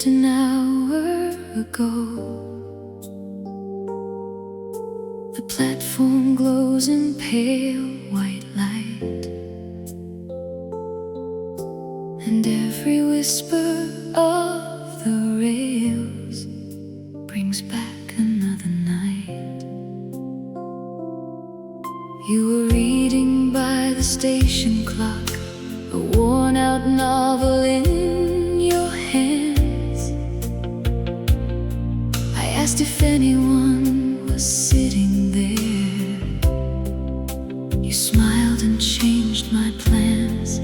left an hour ago. The platform glows in pale white light, and every whisper of the rails brings back another night. You were reading by the station clock, a worn-out novel in your hands. I asked if anyone was sitting there. You smiled and changed my plans.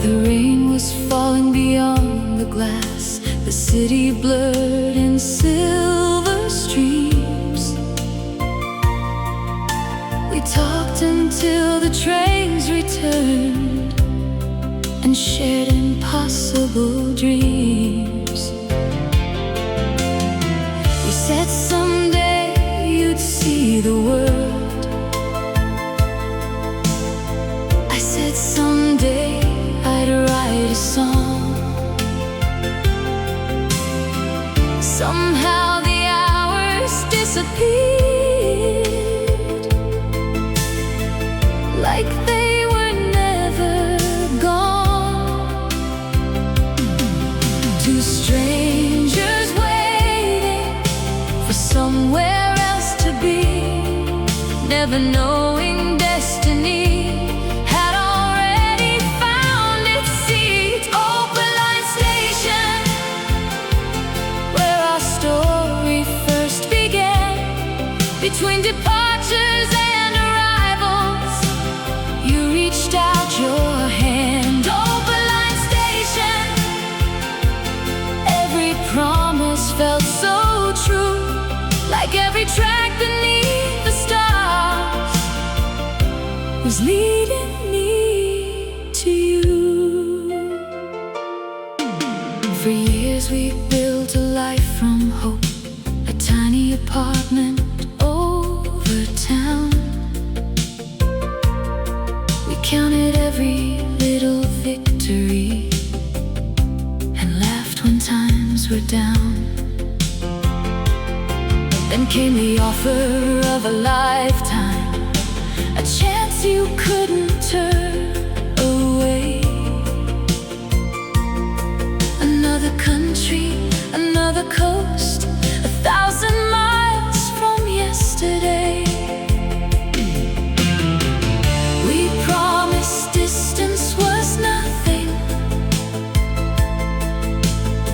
The rain was falling beyond the glass, the city blurred in silver streams. We talked until the trains returned and shared impossible dreams. You said someday you'd see the world. I said someday I'd write a song. Somehow the hours disappeared, like they were never gone. Two strangers waiting for somewhere else to be, never knowing destiny had already found its seat. Opaline Station, where our story first began. Between departures and arrivals, you reached out your hand. Opaline Station, every promise felt so true, like every track beneath the stars was leading me to you. For years we built a life from hope, a tiny apartment over town. We counted every little victory and laughed when times were down. Then came the offer of a lifetime, a chance you couldn't turn away. Another country, another coast, 1,000 miles from yesterday. We promised distance was nothing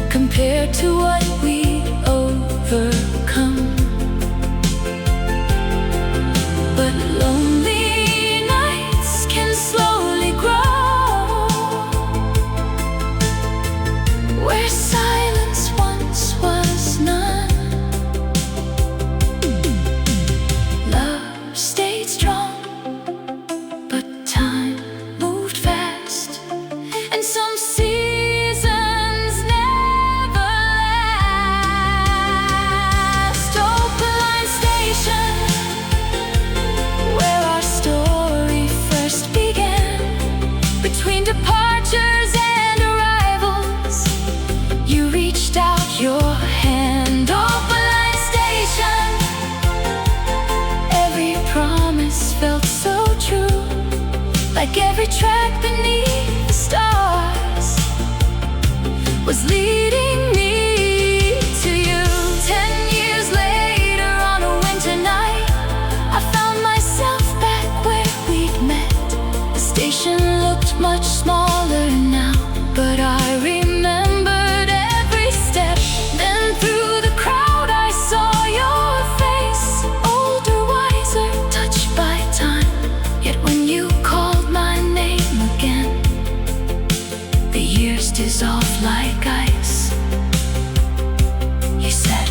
compared to what we overcome. But lonely nights can slowly grow, where silence once was none. Love stayed strong, but time moved fast, and some seasons never last. Opaline Station, where our story first began. Between departures and arrivals, you reached out your hand. Opaline Station, every promise felt so true, like every track beneath the stars was leading me to you. 10 years later, on a winter night, I found myself back where we'd met. The station looked much smaller now, but I remembered every step. Then through the crowd I saw your face, older, wiser, touched by time. Yet when you called my name again, the years dissolved like ice. You said,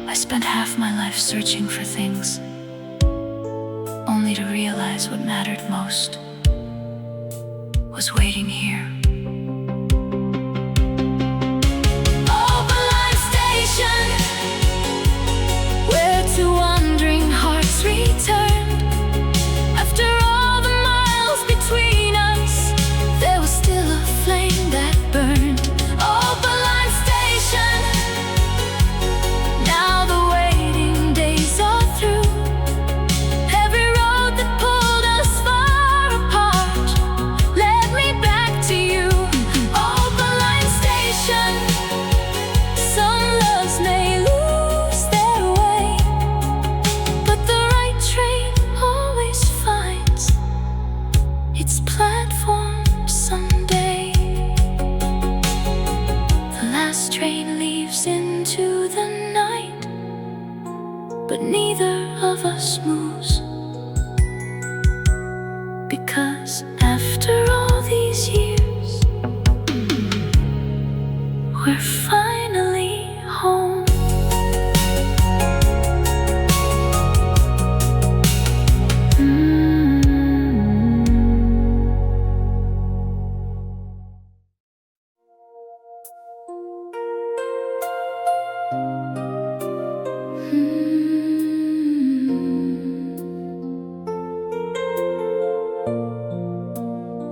I spent half my life searching for things, only to realize what mattered most was waiting here. Opaline Station, where two wandering hearts returned. After all the miles between us, there was still a flame that burned. train leaves into the night, but neither of us moves, because after all these years, we're finally home.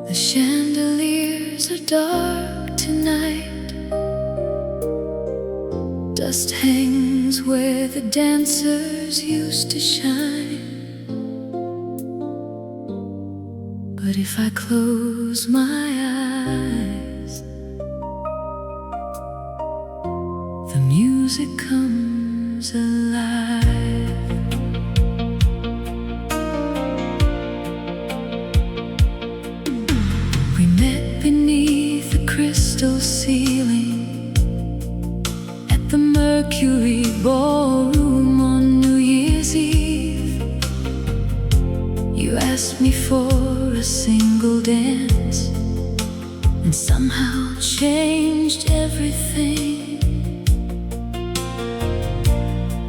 The chandeliers are dark tonight. Dust hangs where the dancers used to shine. But if I close my eyes, the music comes alive. We met beneath the crystal ceiling at the Mercury Ballroom on New Year's Eve. You asked me for a single dance and somehow changed everything.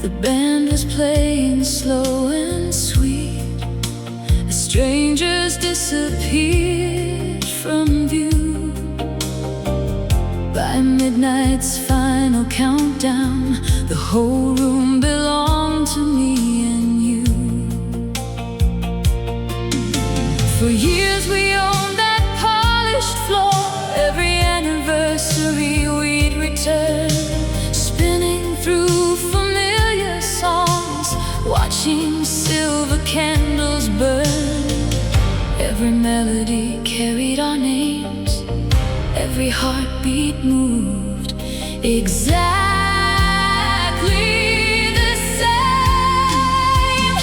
The band was playing slow and sweet as strangers disappeared from view. By midnight's final countdown, the whole room belonged to me and you. For years we owned that polished floor. Every anniversary we'd return, spinning through familiar songs, watching silver candles burn. Every melody carried our names, every heartbeat moved exactly the same.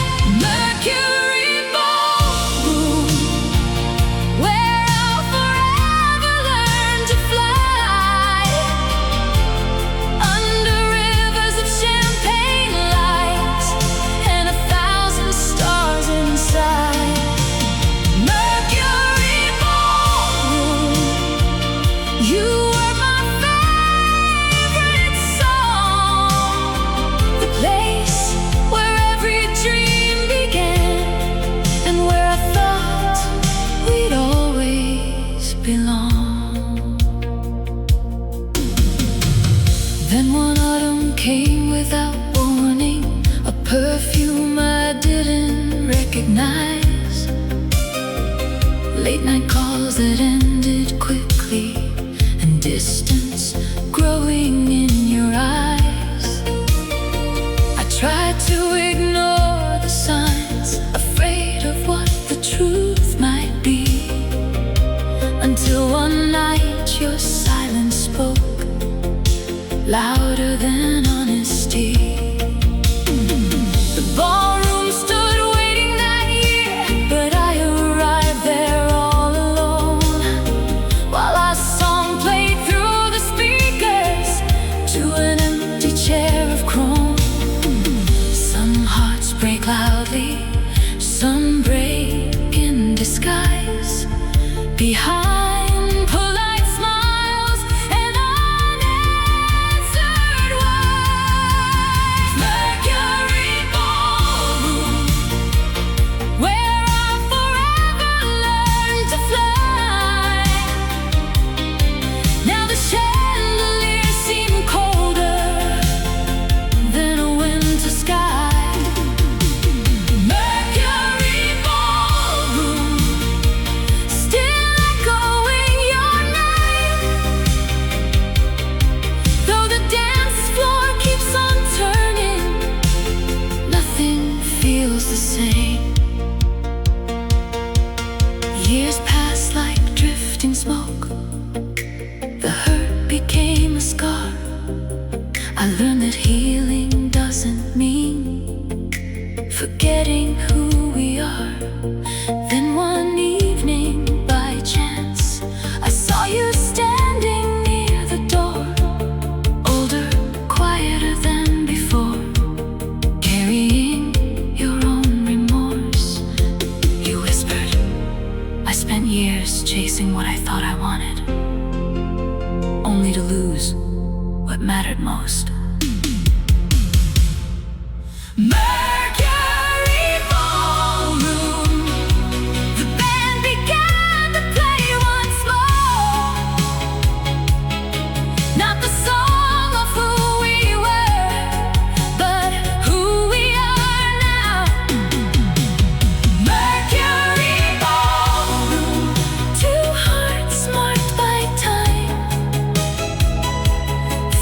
Mercury Ballroom, where I'll forever learn to fly, under rivers of champagne lights and 1,000 stars inside. Mercury Ballroom, you were my favorite song, the place where every dream began and where I thought we'd always belong. Then one autumn came without warning, a perfume I didn't recognize. Late night calls that ended quickly, and distance growing in your eyes. I tried to ignore the signs, afraid of what the truth might be, until one night your silence spoke louder than honesty. The ballroom stood waiting that year, but I arrived there all alone, while our song played through the speakers to an empty chair of chrome. Some hearts break loudly, some break in disguise, behind polite smiles and unanswered words. Mercury Ballroom, where I'll forever learn to fly. Now the chandeliers seem colder than a winter sky. Mercury Ballroom, still echoing your name, though the dance floor keeps on turning, nothing feels the same. Years pass like drifting smoke, the hurt became a scar. I learned that healing doesn't mean forgetting who we are. Then one evening, by chance, I saw you standing near the door, only to lose what mattered most. Mercury Ballroom, the band began to play once more. Not the song of who we were, but who we are now. Mercury Ballroom, two hearts marked by time,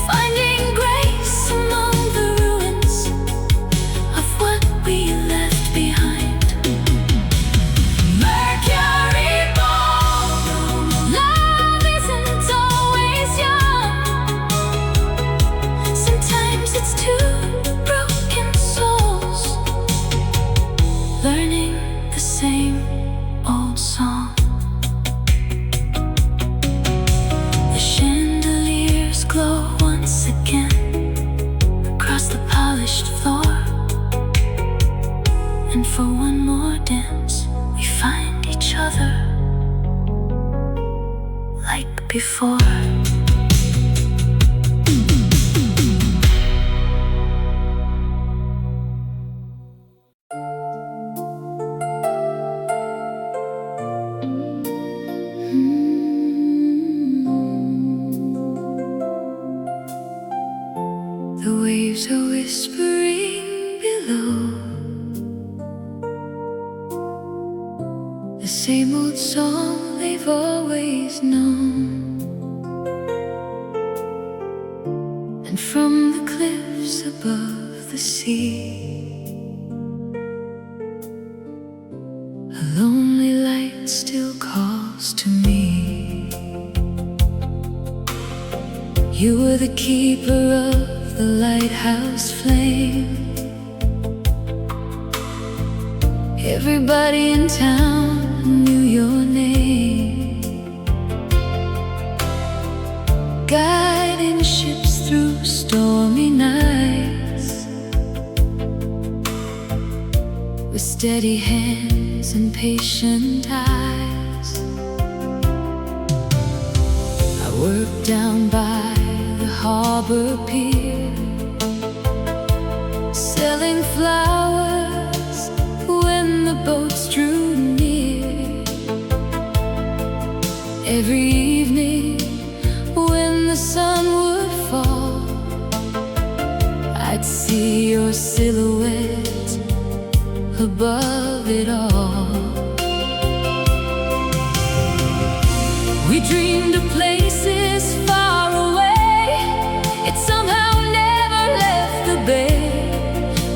finding grace among the ruins of what we left behind. Mercury Ballroom, love isn't always young. Sometimes it's two broken souls learning the same old song. The chandeliers glow once again across the polished floor, and for one more dance we find each other like before. The waves are whispering below, the same old song they've always known. And from the cliffs above the sea, a lonely light still calls to me. You were the keeper of the lighthouse flame. Everybody in town knew your name, guiding ships through stormy nights with steady hands and patient eyes. I worked down by the harbor pier, selling flowers when the boats drew near. Every evening when the sun would fall, I'd see your silhouette above it all. We dreamed of places far away, it somehow never left the bay,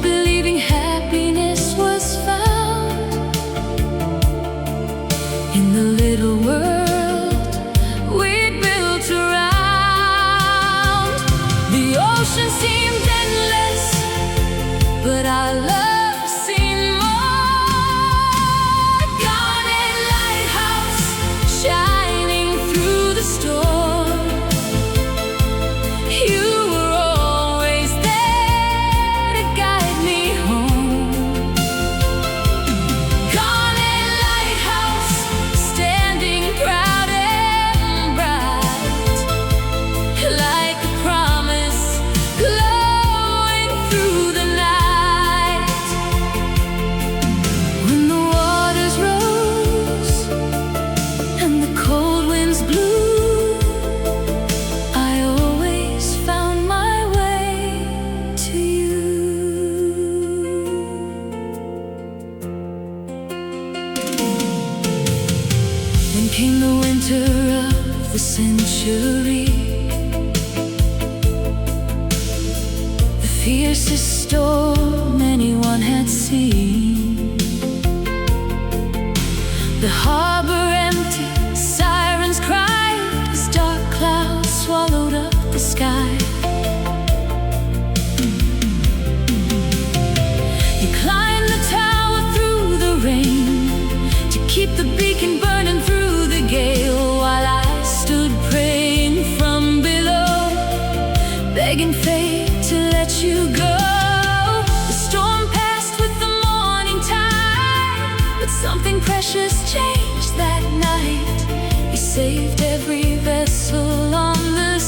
believing happiness was found in the little world we'd built around. The ocean seemed endless, but our love seemed more. Garnet Lighthouse, shining through the storm, you were always there to guide me home. Garnet Lighthouse, standing proud and bright, like a promise glowing through the night. When the waters rose and the cold winds blew, I always found my way to you. Then came the winter of the century, the fiercest storm anyone had seen. The harbor empty, sirens cried as dark clouds swallowed up the sky. You climbed the tower through the rain to keep the beacon burning through the gale, while I stood praying from below, begging fate to let you go. The storm passed with the morning tide, but something precious changed that night. You saved every vessel on the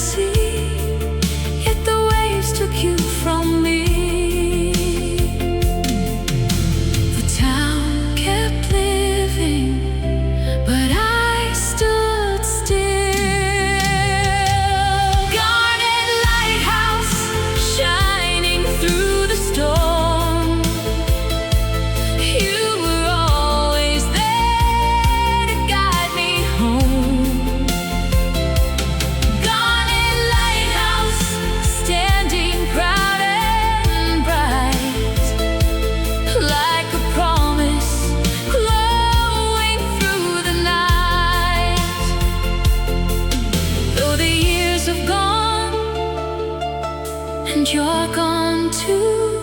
and you're gone too.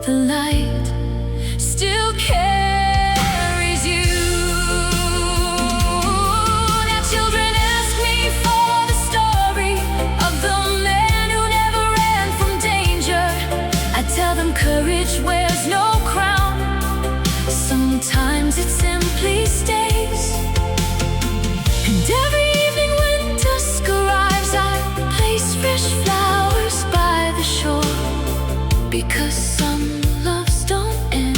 The light still carries you. Now children ask me for the story of the man who never ran from danger. I tell them courage wears no crown. Sometimes it simply stays. And every evening when dusk arrives, I place fresh flowers by the shore, because some loves don't end,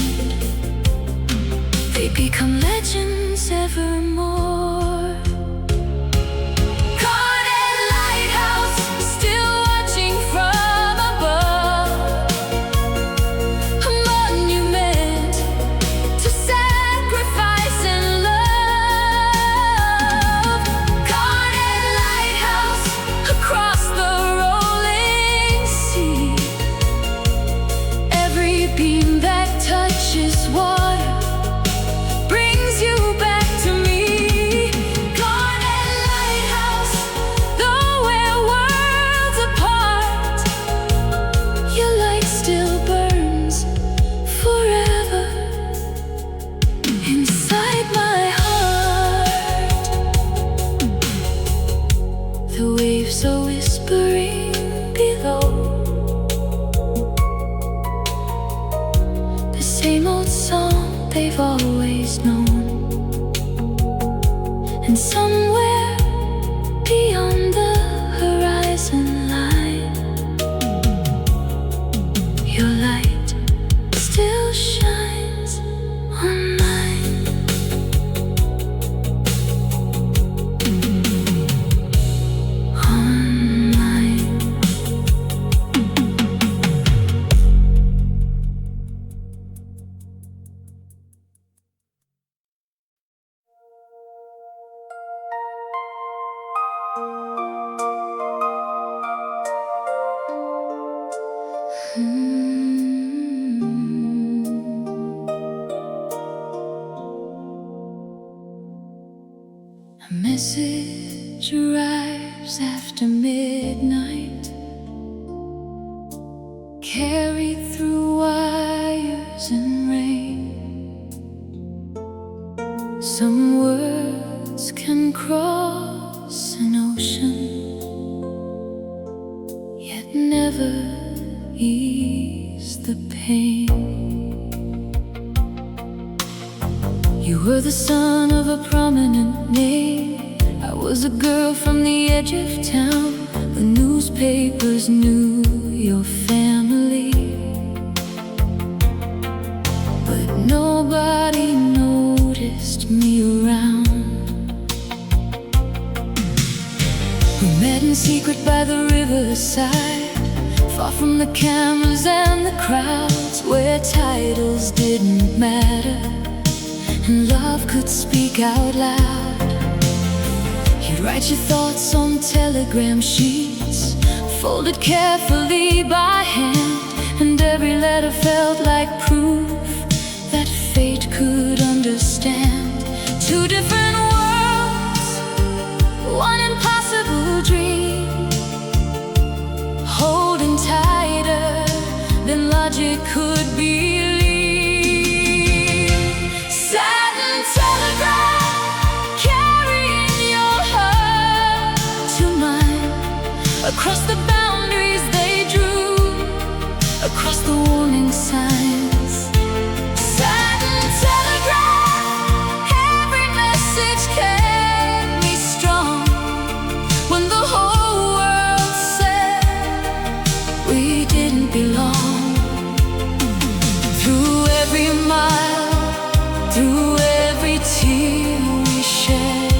they become legends evermore. Garnet Lighthouse, still watching from above, a monument to sacrifice and love. Garnet Lighthouse, across the rolling sea, every beam that touches water brings you back to me. Garnet Lighthouse, though we're worlds apart, your light still burns forever inside my heart. The waves are whispering below, the same old song they've always known. And somewhere beyond the horizon line, your light still shines on mine. On mine. A message arrives after midnight, carried through wires and rain. Some words can cross an ocean, yet never ease the pain. You were the son of a prominent name. I was a girl from the edge of town. The newspapers knew your family, but nobody noticed me around. We met in secret by the riverside, far from the cameras and the crowds, where titles didn't matter and love could speak out loud. You'd write your thoughts on telegram sheets, folded carefully by hand, and every letter felt like proof that fate could understand. Two different worlds, one impossible dream, holding tighter than logic could believe. Satin Telegraph, carrying your heart to mine, across the boundaries they drew, across the warning signs. Satin Telegraph, every message kept me strong when the whole world said we didn't belong. Through every mile, through every tear we shed,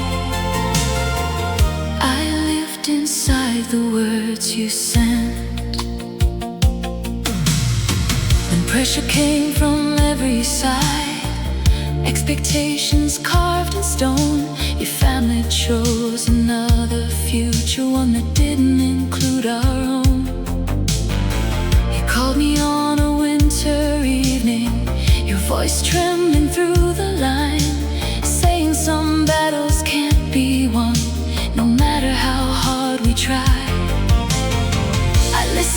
I lived inside the words you sent. When pressure came from every side, expectations carved in stone, your family chose another future, one that didn't include our own. You called me on a winter evening, your voice trembling through the line, saying some battles can't be won, no matter how hard we try. I listened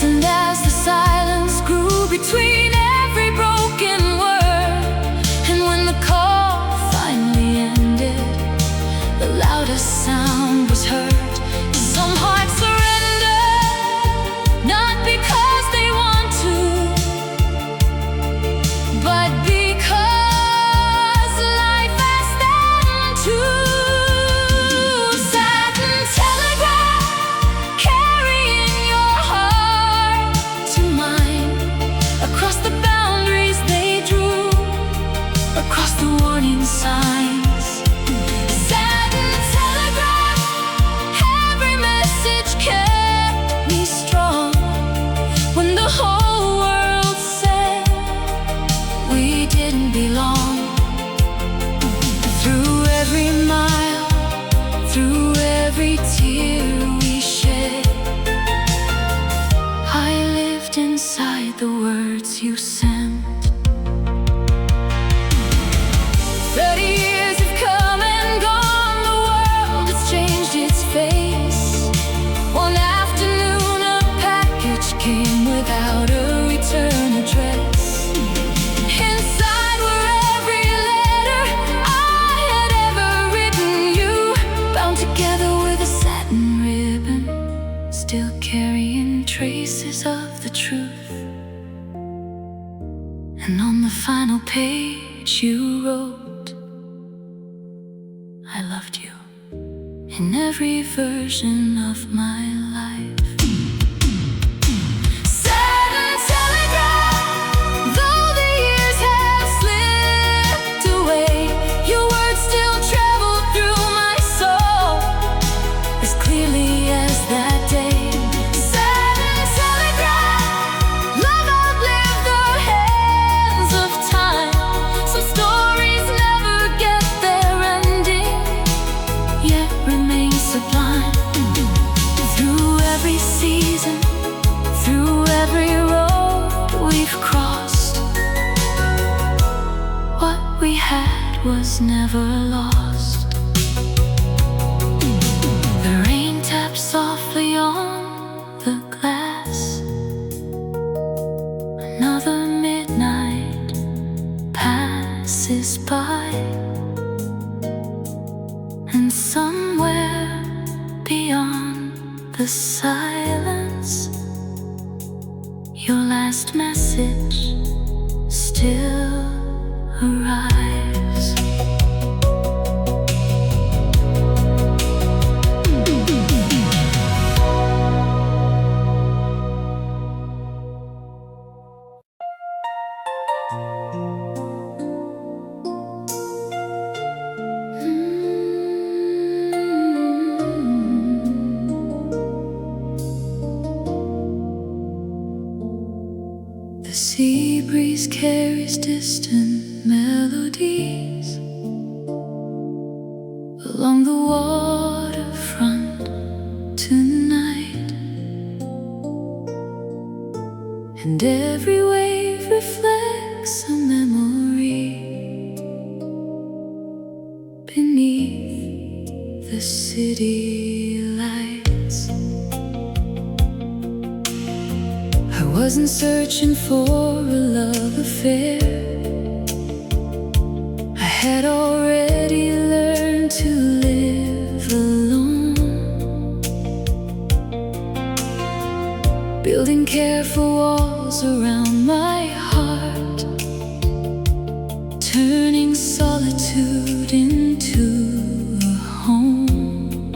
without a return address. Inside were every letter I had ever written you, bound together with a satin ribbon, still carrying traces of the truth. And on the final page you wrote, I loved you in every version of my life. Satin Telegraph, though the years have slipped away, your words still travel through my soul as clearly as that day. Satin Telegraph, love outlived the hands of time. Some stories never get their ending, yet remain sublime. Through every season, through every road we've crossed, what we had was never lost. The rain taps softly on the glass. Another midnight passes by, and somewhere beyond the silence, your last message still arrives. The sea breeze carries distant melodies along the waterfront tonight, and every wave reflects a memory beneath the city lights. I wasn't searching for a love affair. I had already learned to live alone, building careful walls around my heart, turning solitude into a home.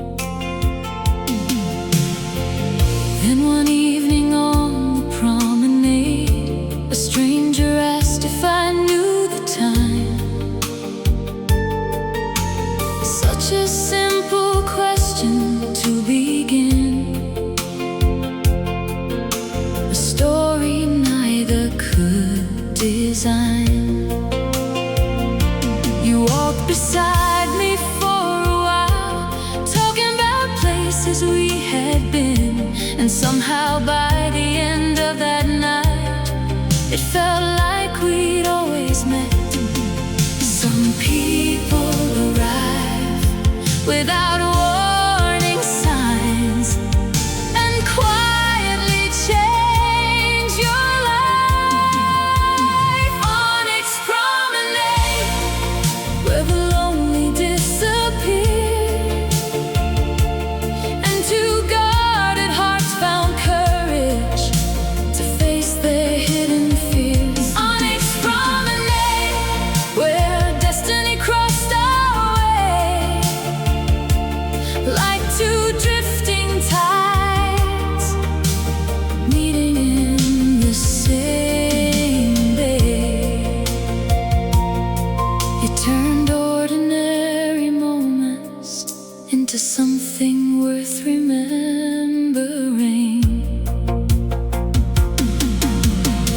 Then one evening on the promenade, a stranger asked if I knew the time. Such a simple question to begin a story neither could design. You walked beside me for a while, talking about places we had been, and somehow by the end of that night, it felt like we'd always met. Some people arrive without warning signs and quietly change your life. Onyx Promenade, where the lonely disappear, and two guarded hearts found courage to face their hidden fears. Onyx Promenade, where destiny crossed our way, like two drifting tides meeting in the same bay. It turned ordinary moments into something worth remembering.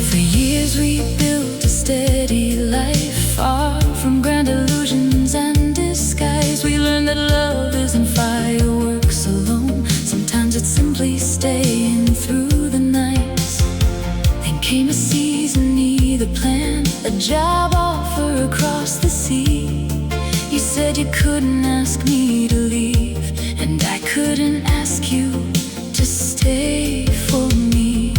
For years we built a steady life, far from grand illusions and disguise. We learned that love isn't fireworks alone. Sometimes it's simply staying through the nights. Then came a season, neither plan, a job offer across the sea. You said you couldn't ask me to leave, and I couldn't ask you to stay for me.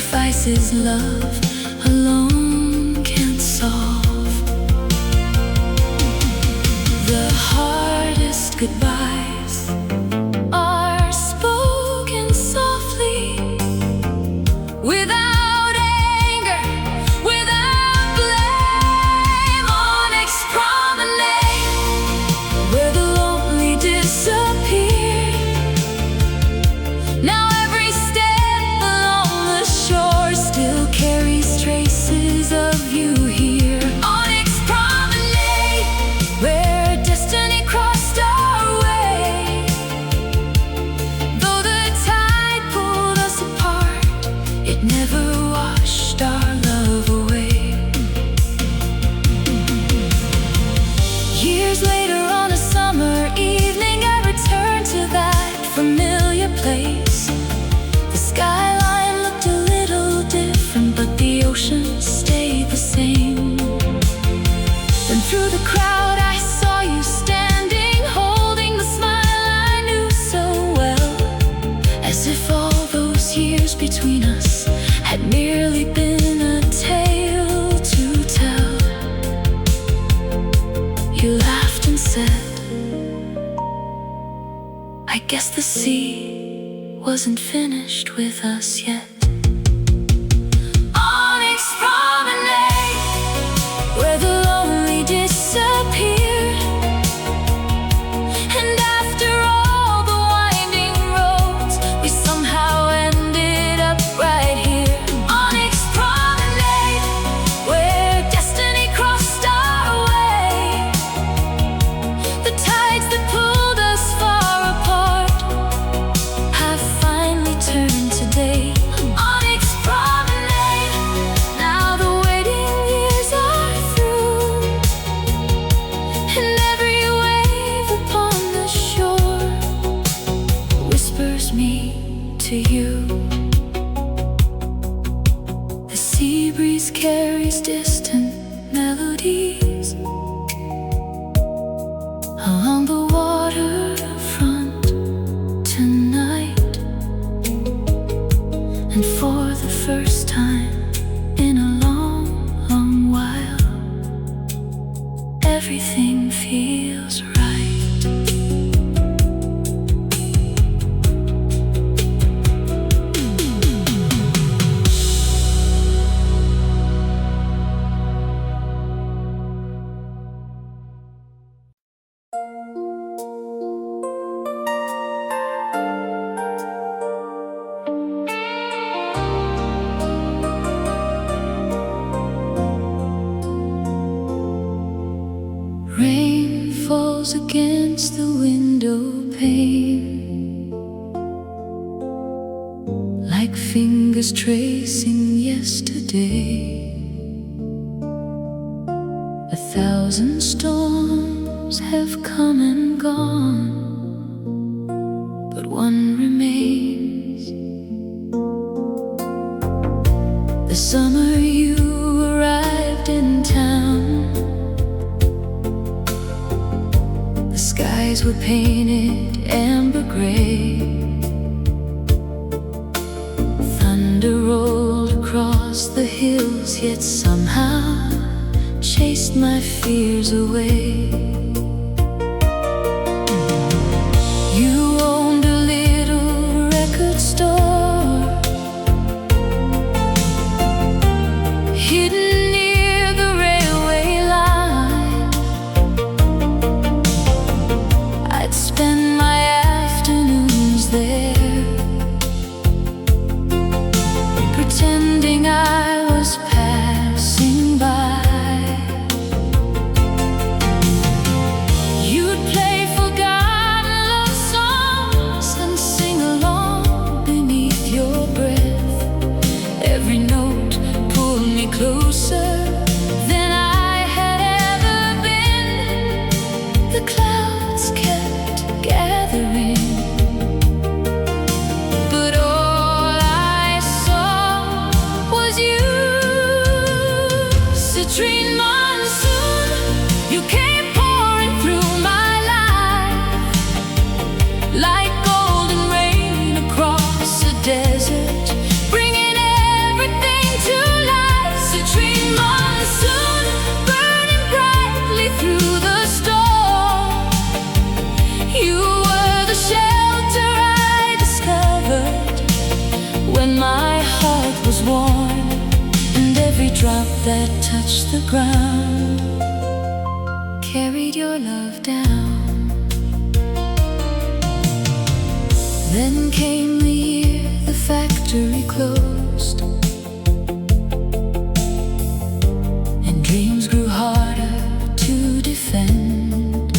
sacrifices love alone can't solve. The hardest goodbyes are spoken softly, without anger, without blame. Onyx Promenade, where the lonely disappear. Now every step along the shore still carries traces of you here. Onyx Promenade, where destiny crossed our way. Though the tide pulled us apart, it never washed our love away. Years later, on a summer evening, I returned to that familiar place. The skyline looked a little different, but the ocean stayed the same. Then through the crowd I saw you standing, holding the smile I knew so well, as if all those years between us had merely been a tale to tell. You laughed and said, I guess the sea wasn't finished with us yet. Onyx Promenade, where the lonely disappear. And after all the winding roads, we somehow ended up right here. Onyx Promenade, where destiny crossed our way. The tides that pulled us far apart have finally turned today. Onyx Promenade, now the waiting years are through, and every wave upon the shore whispers me to you. The sea breeze carries distant melodies along the waterfront tonight. And for the first time in a long, long while, everything feels right. Rain falls against the window pane, like fingers tracing yesterday. 1,000 storms have come and gone, but one remains. The summer you arrived in town, the skies were painted amber gray. Thunder rolled across the hills, yet somehow chased my fears away. You owned a little record store, hidden near the railway line. I'd spend my afternoons there, pretending I was passing by. heart was warm, and every drop that touched the ground carried your love down. Then came the year the factory closed, and dreams grew harder to defend.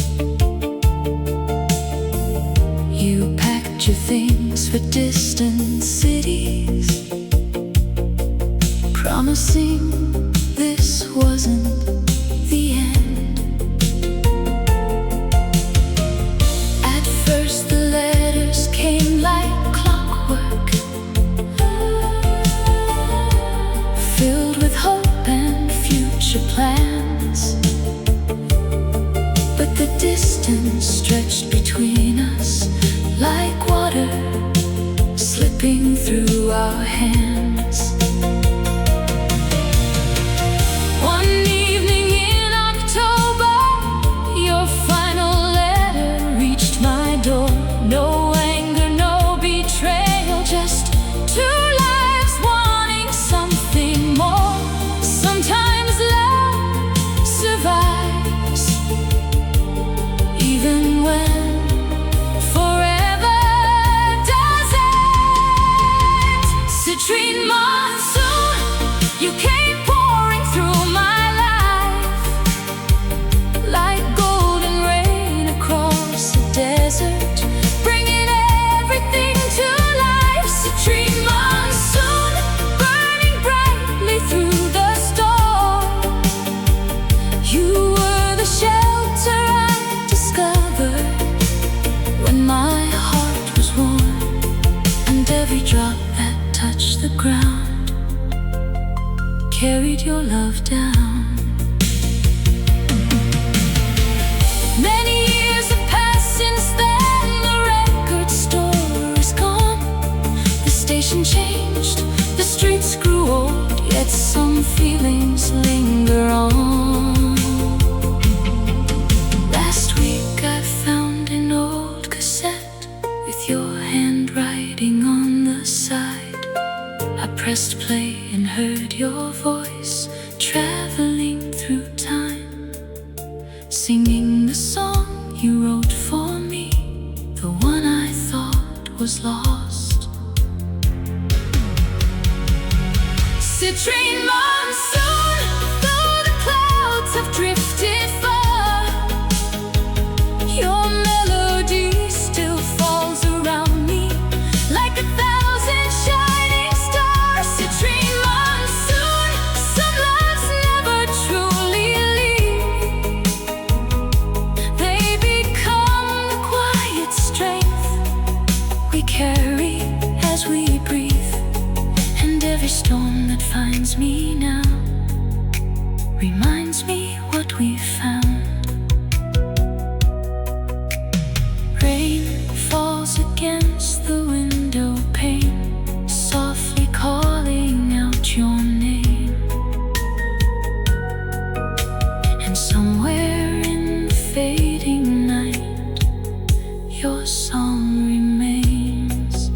You packed your things for distant cities, promising this wasn't the end. At first the letters came like clockwork, filled with hope and future plans. But the distance stretched between us like water slipping through our hands. One evening in October, your final letter reached my door. No anger, no betrayal, just two lives wanting something more. Sometimes love survives, even when forever doesn't. Citrine Monsoon, you came pouring through my life like golden rain across the desert, bringing everything to life. Citrine Monsoon, burning brightly through the storm. You were the shelter I discovered when my heart was warm, and every drop that touched the ground carried your love down. Many years have passed since then. The record store is gone, the station changed, the streets grew old, yet some feelings linger on. Last week I found an old cassette with your handwriting on the side. I pressed play and heard your voice traveling through time, singing the song you wrote for me, the one I thought was lost. Citrine Monsoon, though the clouds have drifted far, your melody still falls around me like a thousand shining stars. Citrine Monsoon, some loves never truly leave. They become the quiet strength we carry as we breathe. And every storm that finds me now reminds me what we found. Rain falls against the window pane, softly calling out your name. And somewhere in the fading night, your song remains.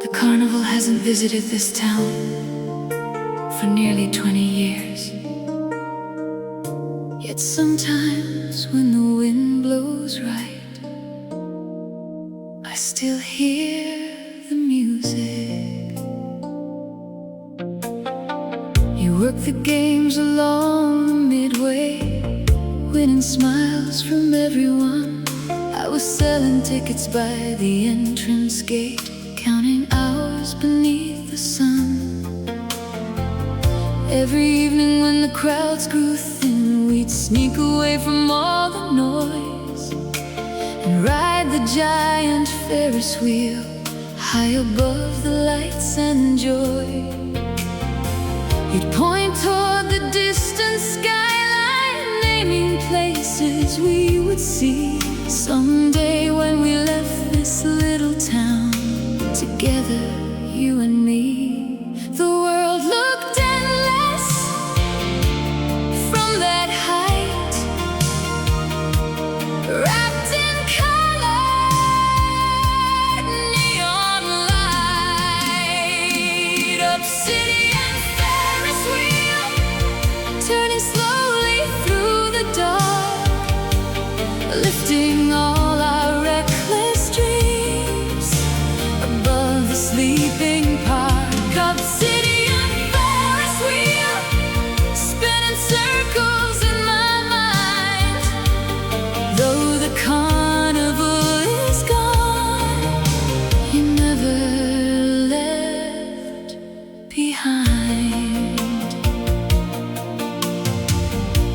The carnival hasn't visited this town for nearly 20 years. Yet sometimes when the wind blows right, I still hear the music. You work the games along the midway, winning smiles from everyone. I was selling tickets by the entrance gate, counting hours beneath the sun. Every evening when the crowds grew thin, we'd sneak away from all the noise and ride the giant Ferris wheel high above the lights and joy. You'd point toward the distant skyline, naming places we would see someday when we left this little town. together, you and me. The world looked endless from that height, wrapped in colored neon light. Obsidian Ferris wheel, turning slowly through the dark, lifting all our reckless dreams above the sleeping park. Obsidian Ferris wheel, spinning circles in my mind. Though the carnival is gone, you never left behind.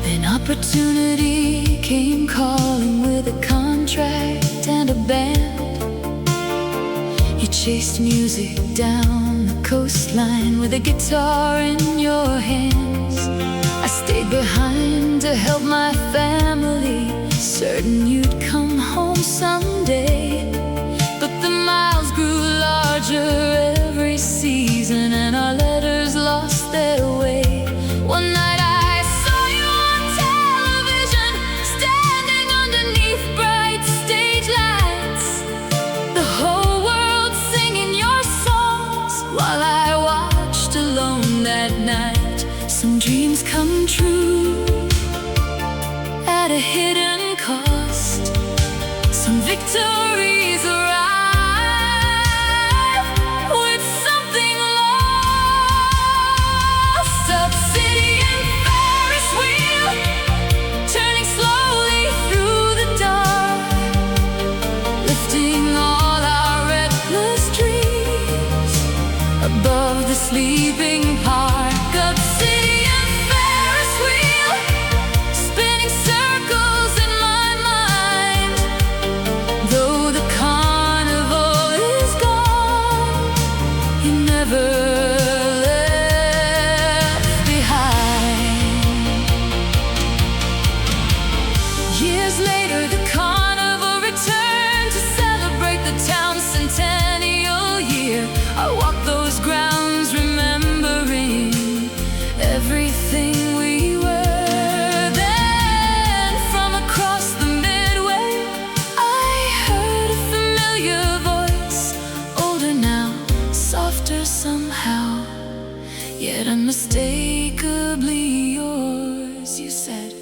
Then opportunity came calling with a contract and a band. You chased music down the coastline with a guitar in your hands. I stayed behind to help my family, certain you'd come home someday. But the miles grew larger every season, and our letters lost their way. One night I saw you on television, standing underneath bright stage lights, the whole world singing your songs, while I watched alone that night. Some dreams come true at a hidden cost, some victories arrive with something lost. Obsidian Ferris wheel, turning slowly through the dark, lifting all our reckless dreams above the sleeping park. Obsidian Ferris wheel, spinning circles in my mind. Though the carnival is gone, you never left behind. Years later, the carnival returned to celebrate the town's centennial year. I walked those grounds remembering everything we were. Then from across the midway, I heard a familiar voice, older now, softer somehow, yet unmistakably yours. You said,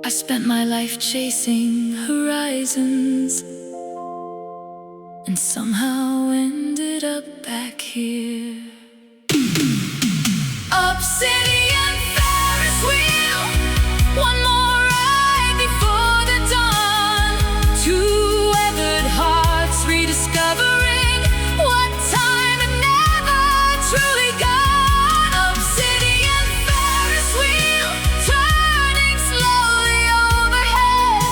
I spent my life chasing horizons, and somehow ended up back here. Obsidian Ferris wheel, one more ride before the dawn. Two weathered hearts rediscovering what time had never truly gone. Obsidian Ferris wheel, turning slowly overhead,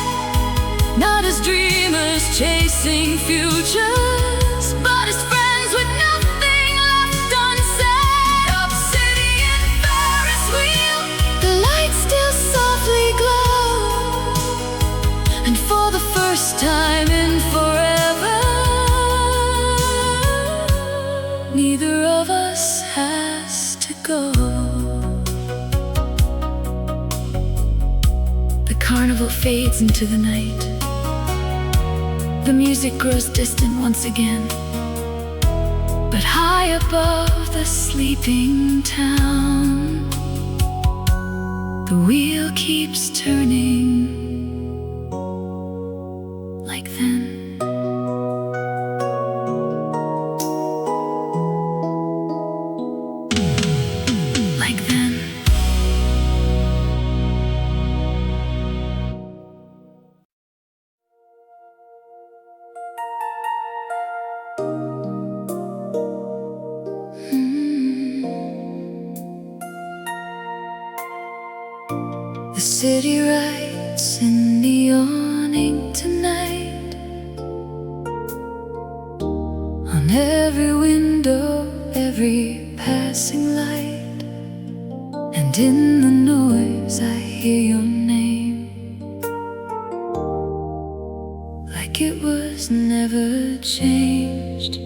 not as dreamers chasing futures, but as friends with nothing left unsaid. Obsidian Ferris wheel, the lights still softly glow, and for the first time in forever, neither of us has to go. The carnival fades into the night. The music grows distant once again, but high above the sleeping town, the wheel keeps turning like then. Like then. The city writes in the awning tonight, on every window, every passing light, and in the noise I hear your name, like it was never changed.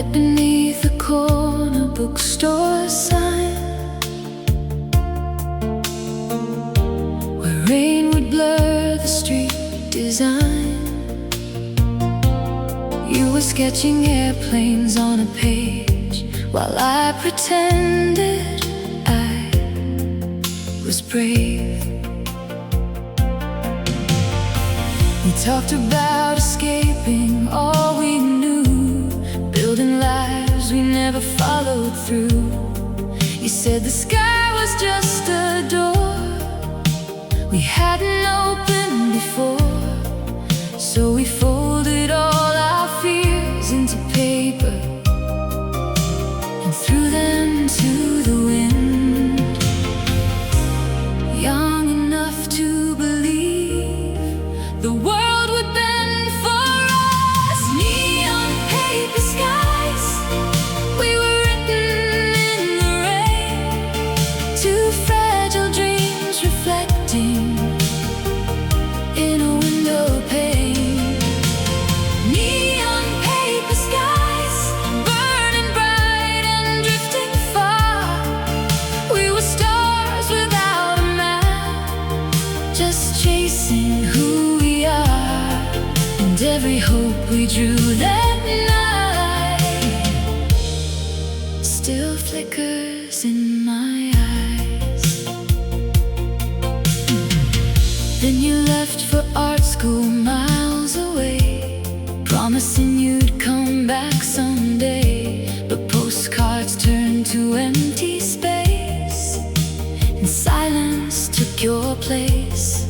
read beneath a corner bookstore sign, where rain would blur the street design. You were sketching airplanes on a page, while I pretended I was brave. We talked about escaping all we knew, building lives we never followed through. You said the sky was just a door we hadn't opened before, so we folded all our fears into paper and threw them to the wind. Young enough to believe the world would bend for us. Neon paper skies, we were written in the rain. Two fragile dreams reflecting in a window pane. Neon paper skies, burning bright and drifting far. We were stars without a map, just chasing who we are. And every hope we drew that night still flickers in my eyes. Then you left for art school miles away, promising you'd come back someday. But postcards turned to empty space, and silence took your place.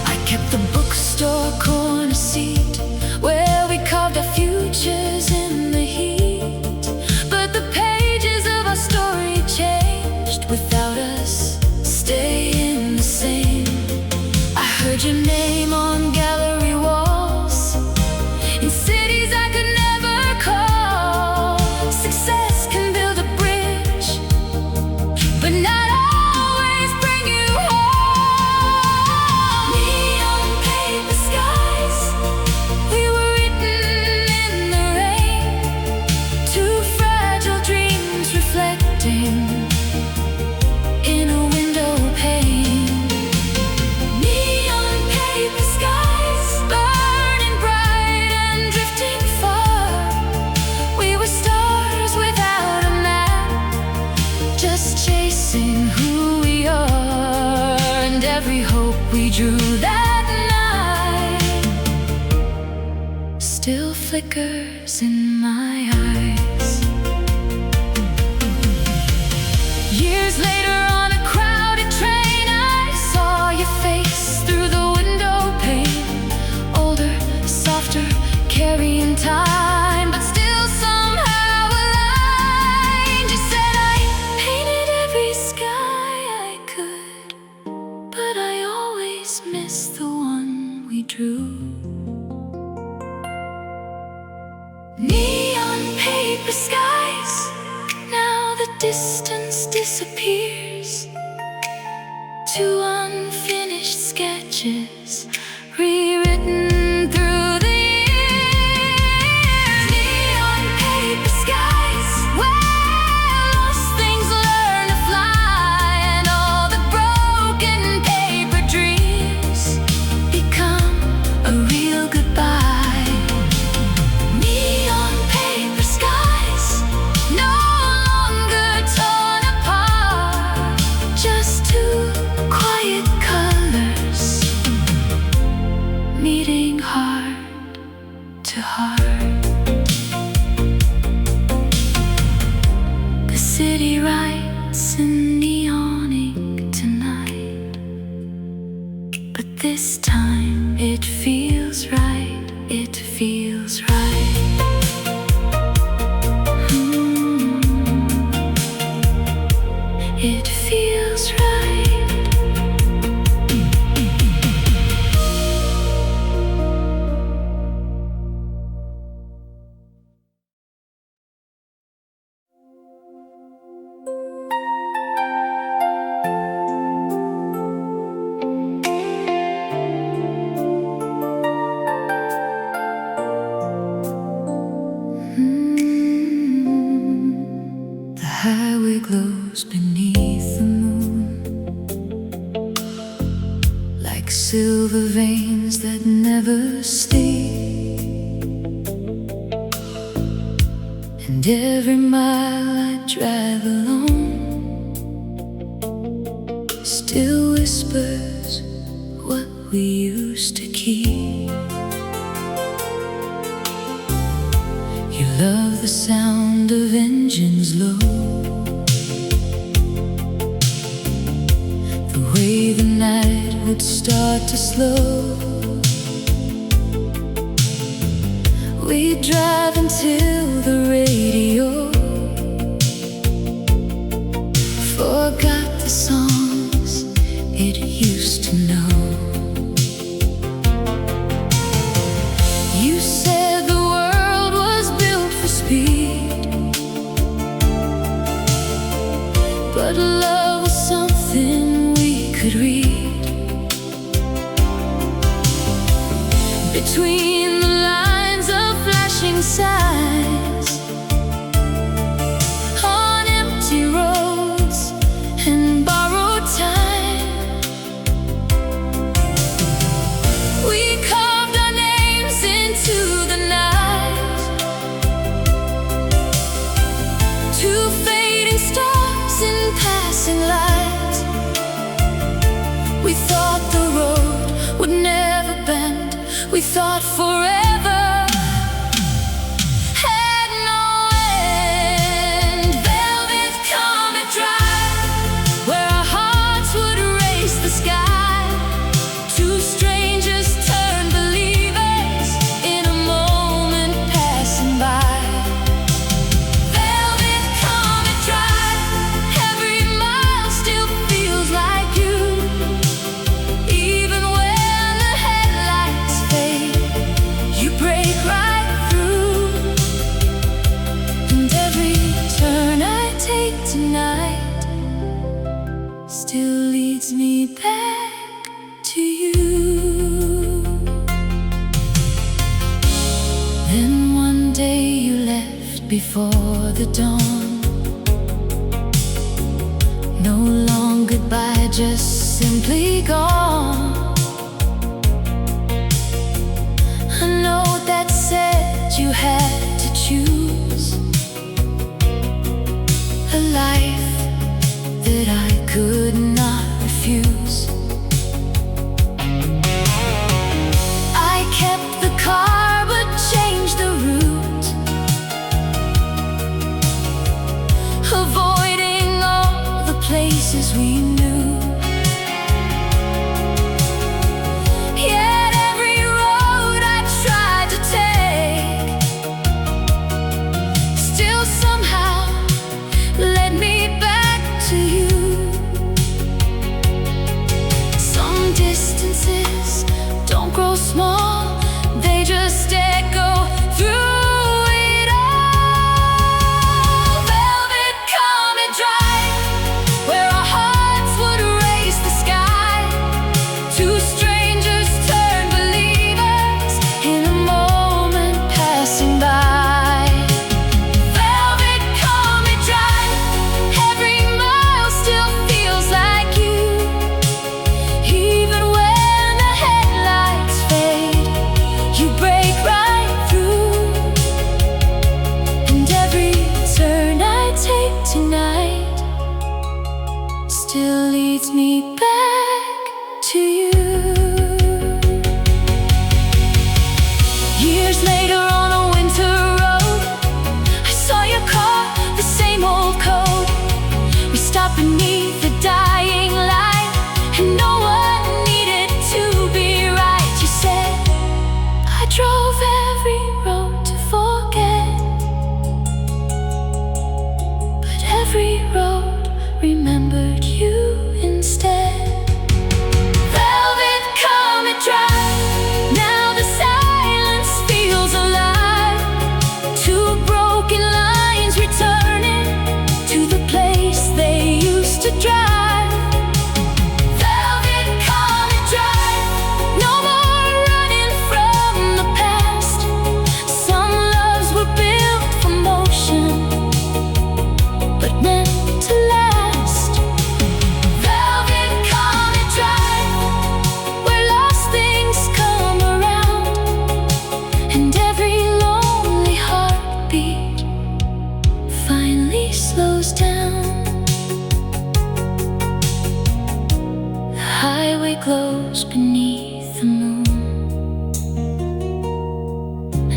I kept the bookstore corner seat, where we carved our futures in the heat. But the pages of our story changed without us staying the same. I heard your name on gallery walls in cities I could never call. Success can build a bridge, but not always bring you home. Neon paper skies, we were written in the rain. Two fragile dreams reflecting in a window pane. Neon paper skies, burning bright and drifting far. We were stars without a map, just chasing who we are. And every hope we drew that night still flickers in my eyes. Years later on a crowded train, I saw your face through the window pane. Older, softer, carrying time, but still somehow aligned. You said I painted every sky I could, but I always missed the one we drew. Neon paper skies, now the distance disappears to unfinished sketches rewritten through the years. Neon paper skies, where lost things learn to fly, and all the broken paper dreams become a real goodbye. Neon paper skies, no longer torn apart, just two quiet colors meeting heart to heart. The city writes in neon ink tonight, but this time it feels right, it feels right. It feels right. never sleep, and every mile I drive alone still whispers what we used to keep. You love the sound of engines low, the way the night would start to slow. We'd drive until the radio forgot the songs it used to know. You said the world was built for speed, but love was something we could read between the lines of flashing signs on empty roads and borrowed time. We carved our names into the night, two fading stars in passing light. We thought the road would never bend, we thought forever had no end. Velvet Comet Drive, where our hearts would race the sky. Two strangers turned believers in a moment passing by. Velvet Comet Drive, every mile still feels like you. Even when the headlights fade, you break right through. And every turn I take tonight still leads me back to you. Then one day you left before the dawn. No long goodbye, just simply gone. A note that said you had to choose a life that I could not refuse. I kept the car but changed the route, avoiding all the places we knew. Yet every road I tried to take still somehow led me back to you. Some distances don't grow small, they just echo through it all. Velvet Comet Drive, where our hearts would race the sky. Two strangers turned believers in a moment passing by. Velvet Comet Drive, every mile still feels like you. Even when the headlights fade, you break right through. And every turn I take tonight still leads me back to you. Years later on a winter road, I saw your car, the same old code. We stopped beneath the dying light, and no one needed to be right. You said, I drove every road to forget, but every road remembered you instead. Velvet Comet Drive, now the silence feels alive.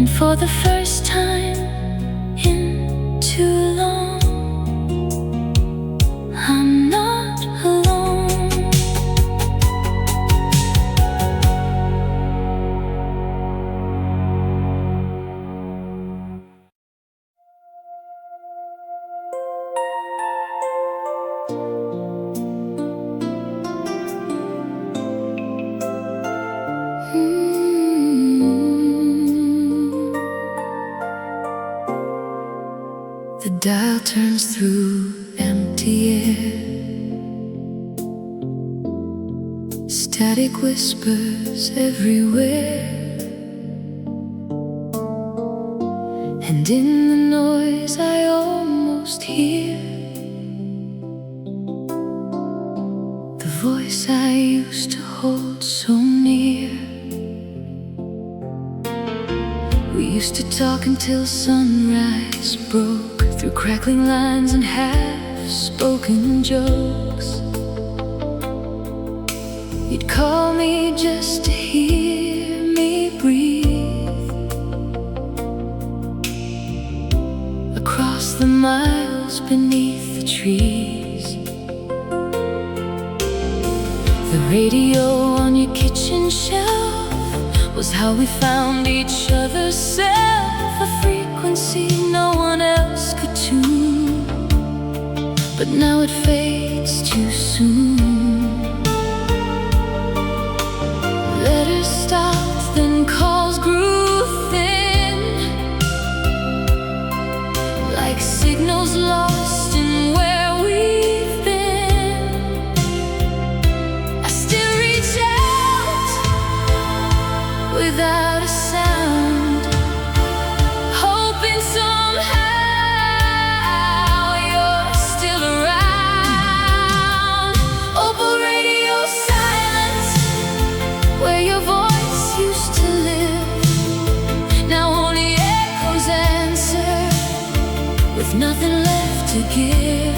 And for the first time in too long, I'm not alone. The dial turns through empty air. Static whispers everywhere. And in the noise I almost hear the voice I used to hold so near. We used to talk until sunrise broke, through crackling lines and half-spoken jokes. You'd call me just to hear me breathe. Across the miles beneath the trees. The radio on your kitchen shelf was how we found each other's self, a frequency no one else could tune. But now it fades too soon. Letters stopped, then calls grew thin, like signals lost in where we've been. I still reach out without a sound, hoping somehow you're still around. Opal radio silence, where your voice used to live, now only echoes answer, with nothing left to give.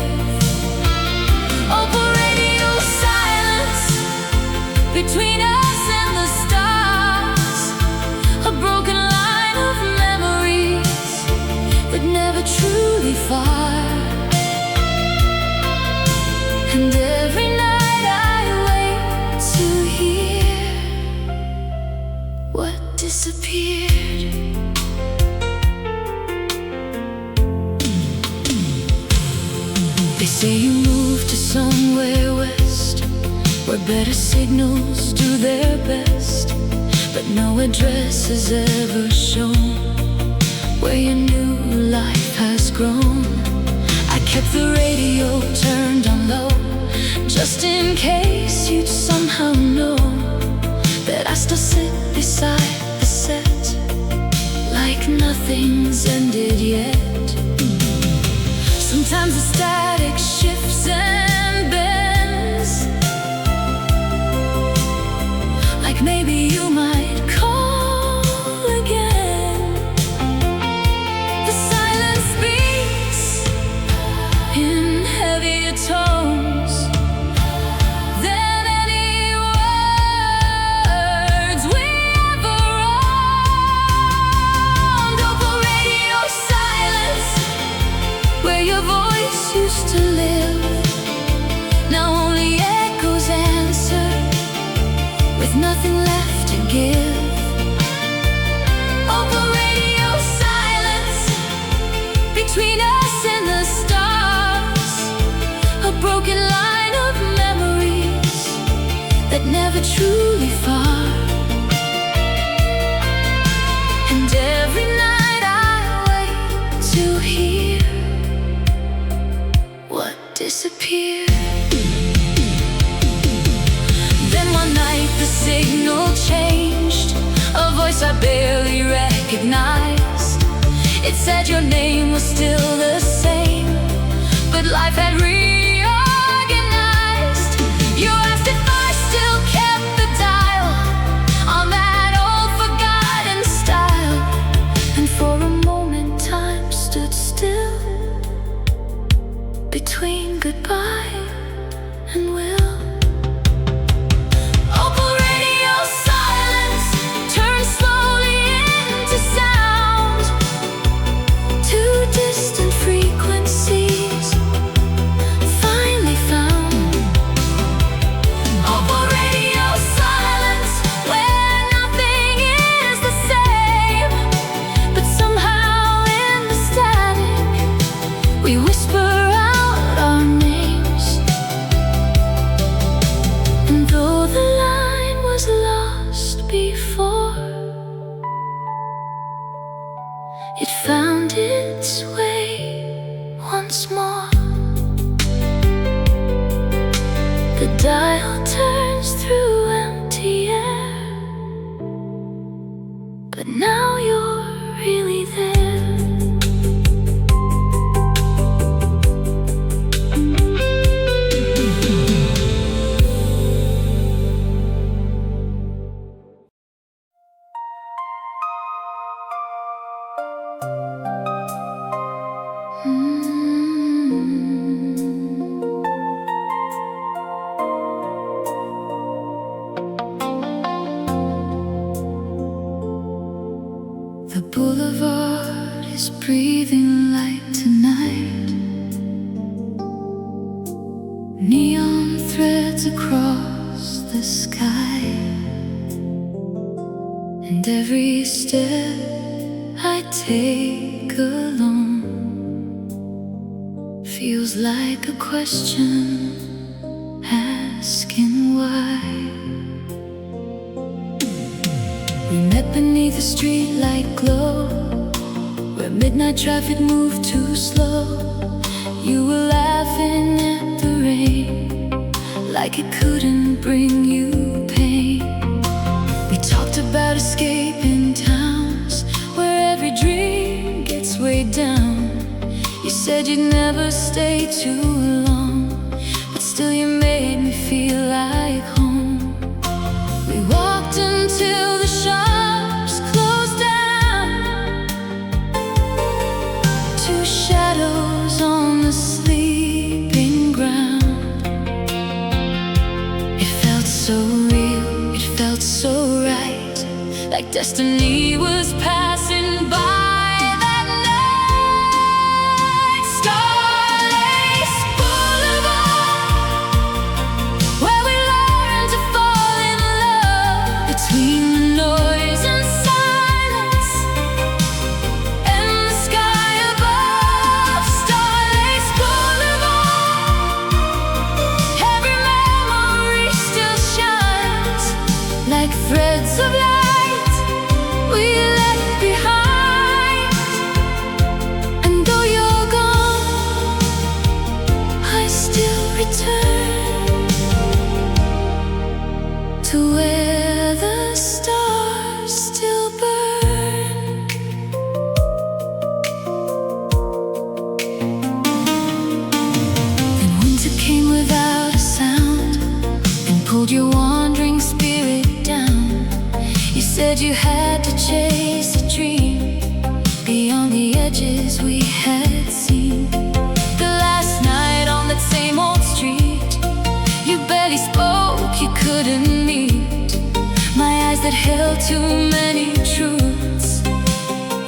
Opal radio silence, between us and the stars, a broken line of memories that never truly far. And every night I wait to hear what disappeared. They say you moved to somewhere west, where better signals do their best, but no address has ever shown where your new life has grown. I kept the radio turned on low, just in case you'd somehow know that I still sit beside the set, like nothing's ended yet. Sometimes the static shifts and bends, like maybe you might call again. The silence speaks in heavier tones than any words we ever owned. Opal radio silence, where your voice used to live, now only echoes answer, with nothing left to give. Opal radio silence, between us and the stars, a broken line of memories that never truly far. And every night I wait to hear what disappeared. Then one night the signal changed, a voice I barely recognized. It said your name was still the same, but life had reorganized. You asked if I still kept the dial on that old forgotten style, and for a moment time stood still between goodbye and will. Opal radio silence turns slowly into sound. it found its way once more. The dial turns through empty air, but now you're really there. The boulevard is breathing light tonight. Neon threads across the sky, and every step I take alone feels like a question asking why. We met beneath a streetlight glow, where midnight traffic moved too slow. You were laughing at the rain, like it couldn't bring you pain. We talked about escaping towns, where every dream gets weighed down. You said you'd never stay too long, but still you made me feel like home. We walked until the shops closed down, two shadows on the sleeping ground. It felt so real, it felt so right, like destiny was passing by. Threads of light we left behind, and though you're gone, I still return to where the stars still burn. Then winter came without a sound and pulled your wandering spirit down. You said you had to chase a dream beyond the edges we had seen. The last night on that same old street, you barely spoke, you couldn't meet my eyes that held too many truths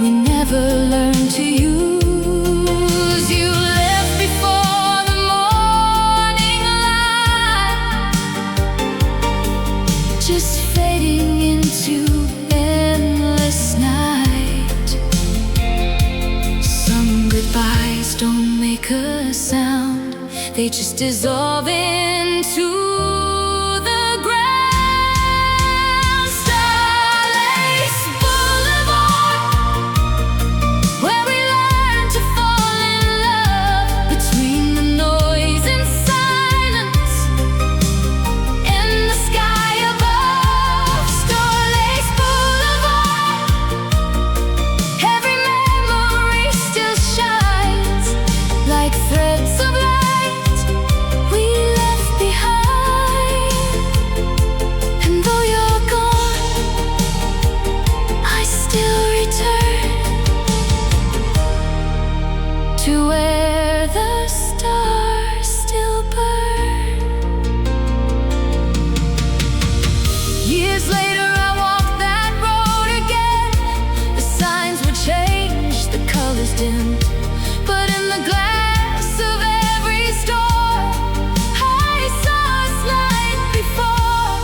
we never learned to use. You left before the morning light, just fading into endless night. Some goodbyes don't make a sound, they just dissolve into the ground. Starlace Boulevard, where we learned to fall in love between the noise and silence in the sky above. Starlace Boulevard, every memory still shines like threads of light we left behind. And though you're gone, I still return to where the stars still burn. Years later I walked that road again. The signs were changed, the colors dimmed, but in the glass of every store I saw us like before.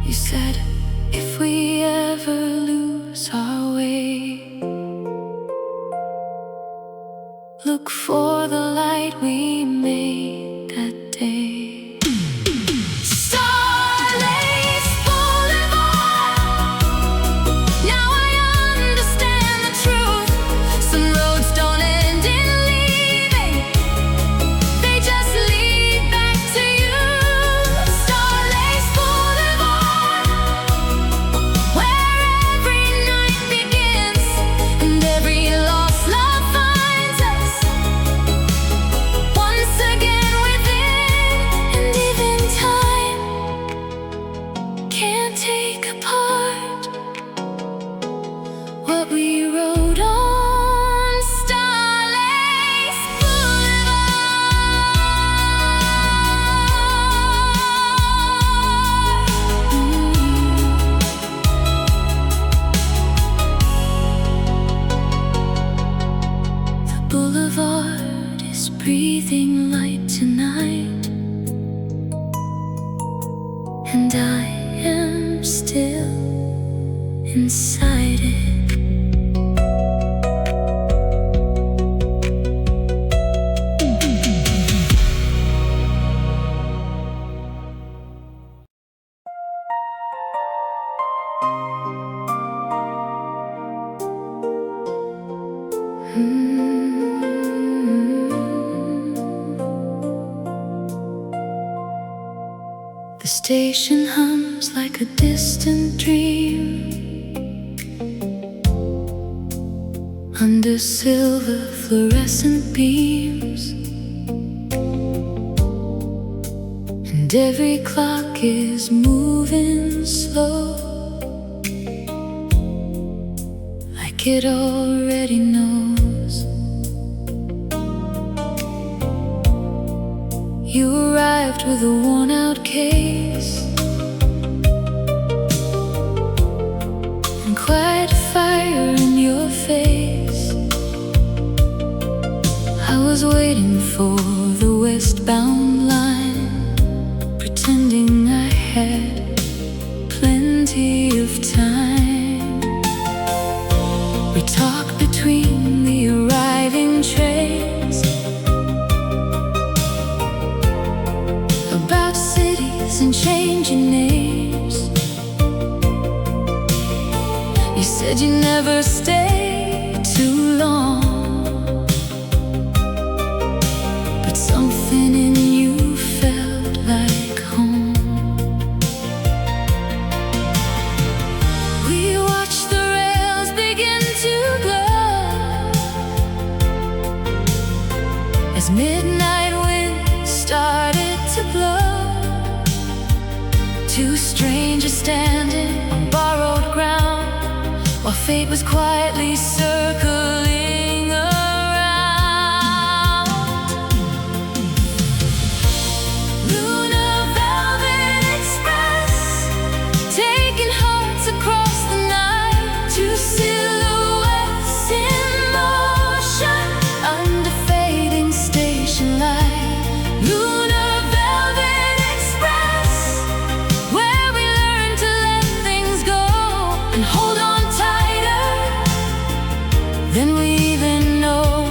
You said, if we ever lose our way, look for the light we made that day. Starlace Boulevard, now I understand inside it. The station hums like a distant dream under silver fluorescent beams, and every clock is moving slow, like it already knows. You arrived with a worn-out case and quite a fire in your face. I was waiting for the westbound line, pretending I had plenty of time. We talked between the arriving trains about cities and changing names. You said you never stay too long, but something in you felt like home. We watched the rails begin to glow as midnight winds started to blow. Two strangers standing on borrowed ground, while fate was quietly circling around. Lunar Velvet Express, taking hearts across the night. Two silhouettes in motion under fading station light. Lunar Velvet Express, where we learn to let things go and hold on than we even know.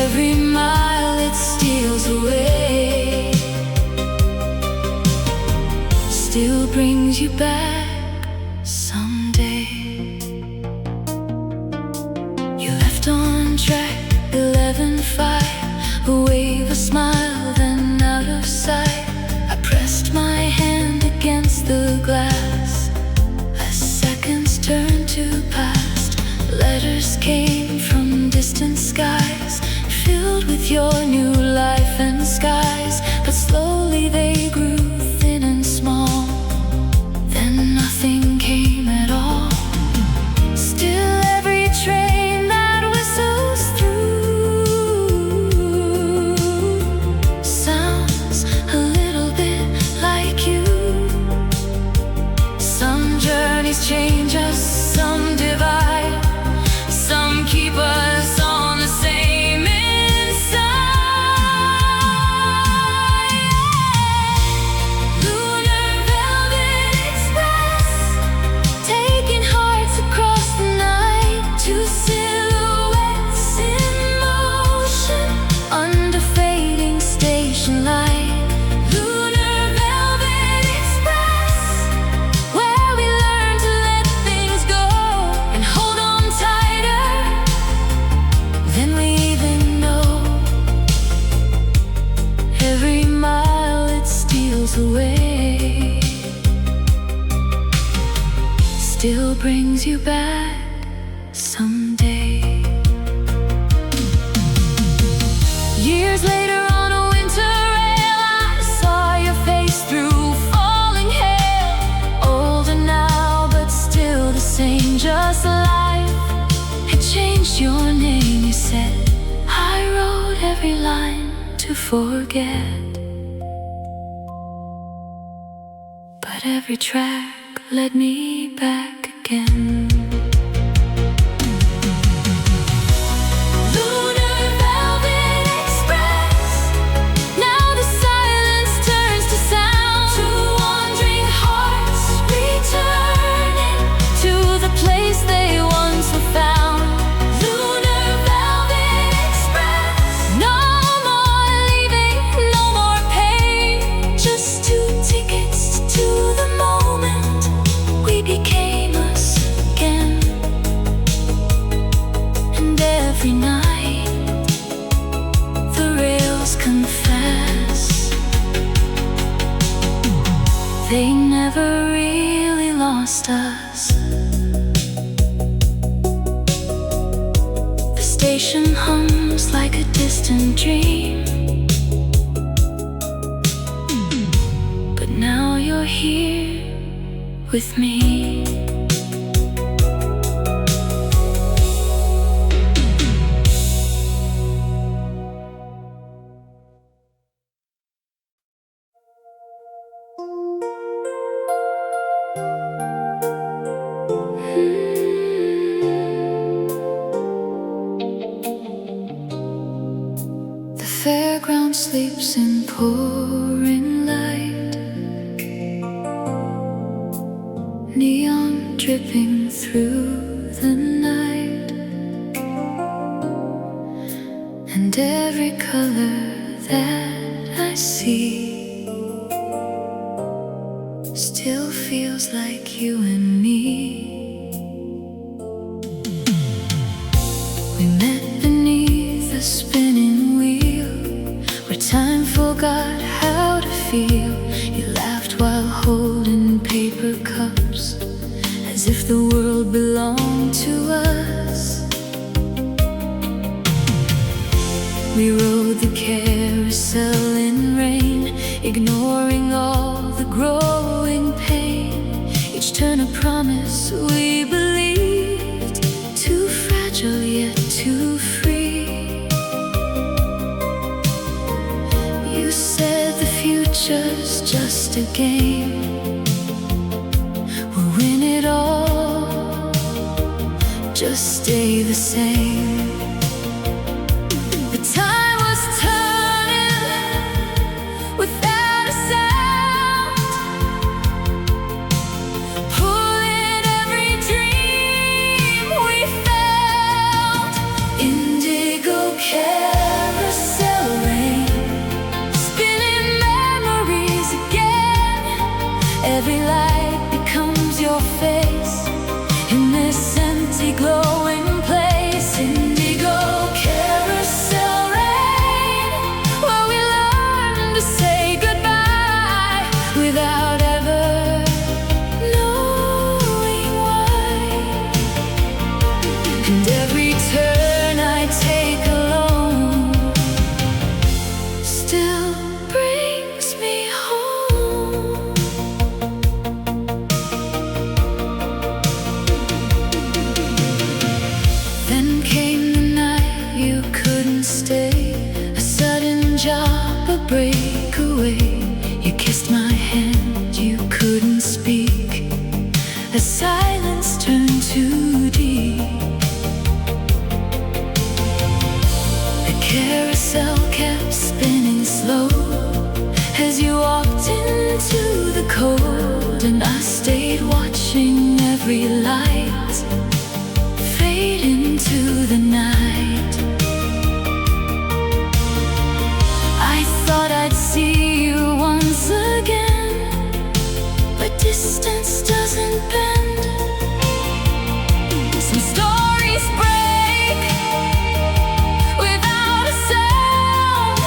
Every mile it steals away still brings you back someday. You left on track 11:05, a wave, a smile, then out of sight. I pressed my hand against the glass as seconds turned to past. Letters came from distant skies, filled with your new life and skies. But slowly they grew thin and small, then nothing came at all. Still every train that whistles through sounds a little bit like you. Some journeys change us, some divide, some keep us on the same inside. Lunar Velvet Express, taking hearts across the night. Two silhouettes in motion under fading station light. Lunar Velvet Express, where we learn to let things go and hold on tighter than we even know. Every mile it steals away still brings you back someday. Years later on a winter rail, I saw your face through falling hail. Older now, but still the same, just life had changed your name. You said, I wrote every line to forget, but every track led me back again. Lunar Velvet Express, now the silence turns to sound. Two wandering hearts return. past us. The station hums like a distant dream, but now you're here with me. The fairground sleeps in pouring light, neon dripping through the night, and every color that I see still feels like you and me. We met beneath a spinning wheel, where time forgot how to feel. You laughed while holding paper cups, as if the world belonged to us. We rode the carousel in rain, ignoring all the growing pain. Each turn a promise we believed, too fragile yet too free. You said the future's just a game, we'll win it all, just stay the same. The time was turning without a sound, pulling every dream we found. Indigo carousel rain, spinning memories again. Every light becomes your face in this empty glowing place. Indigo carousel rain, where we learn to say goodbye without ever knowing why. And every turn I take alone still brings me home. Then came the night you couldn't stay, a sudden job, a breakaway. You kissed my hand, you couldn't speak, the silence turned too deep. The carousel kept spinning slow as you walked into the cold, and I stayed watching every light fade into the night. I thought I'd see you once again, but distance doesn't bend. Some stories break without a sound,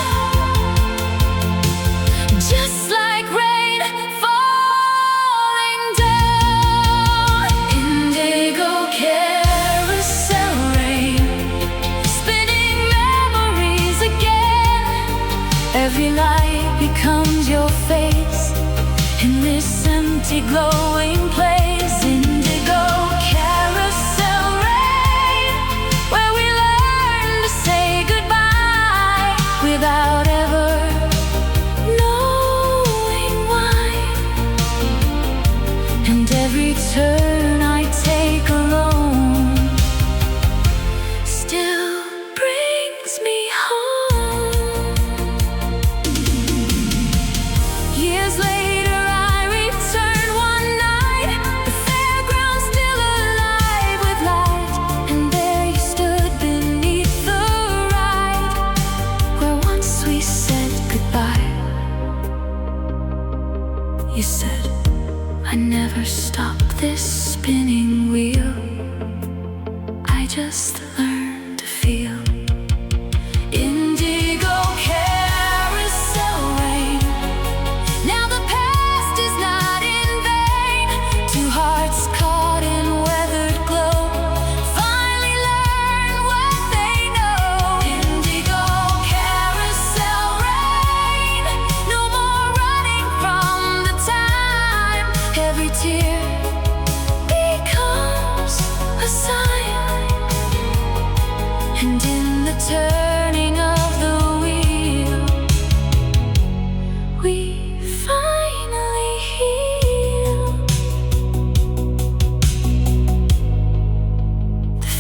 just like rain falling down. Indigo carousel rain, spinning memories again. Every light becomes your face in this empty glowing place. Indigo carousel rain, where we learn to say goodbye without ever knowing why. And every turn I take alone still brings me home. Years later I return one night, the fairground still alive with light, and there you stood beneath the ride, where once we said goodbye. You said, I never stop this spinning wheel, I just learned to feel. Indigo carousel rain, now the past is not in vain. Two hearts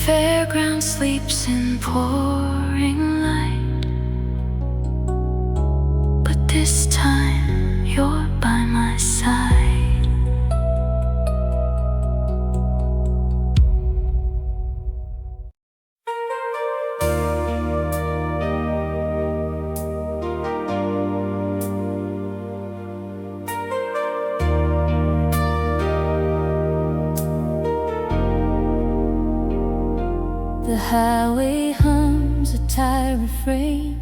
fairground sleeps in pouring light, but this time you're by my side. The highway hums a tired refrain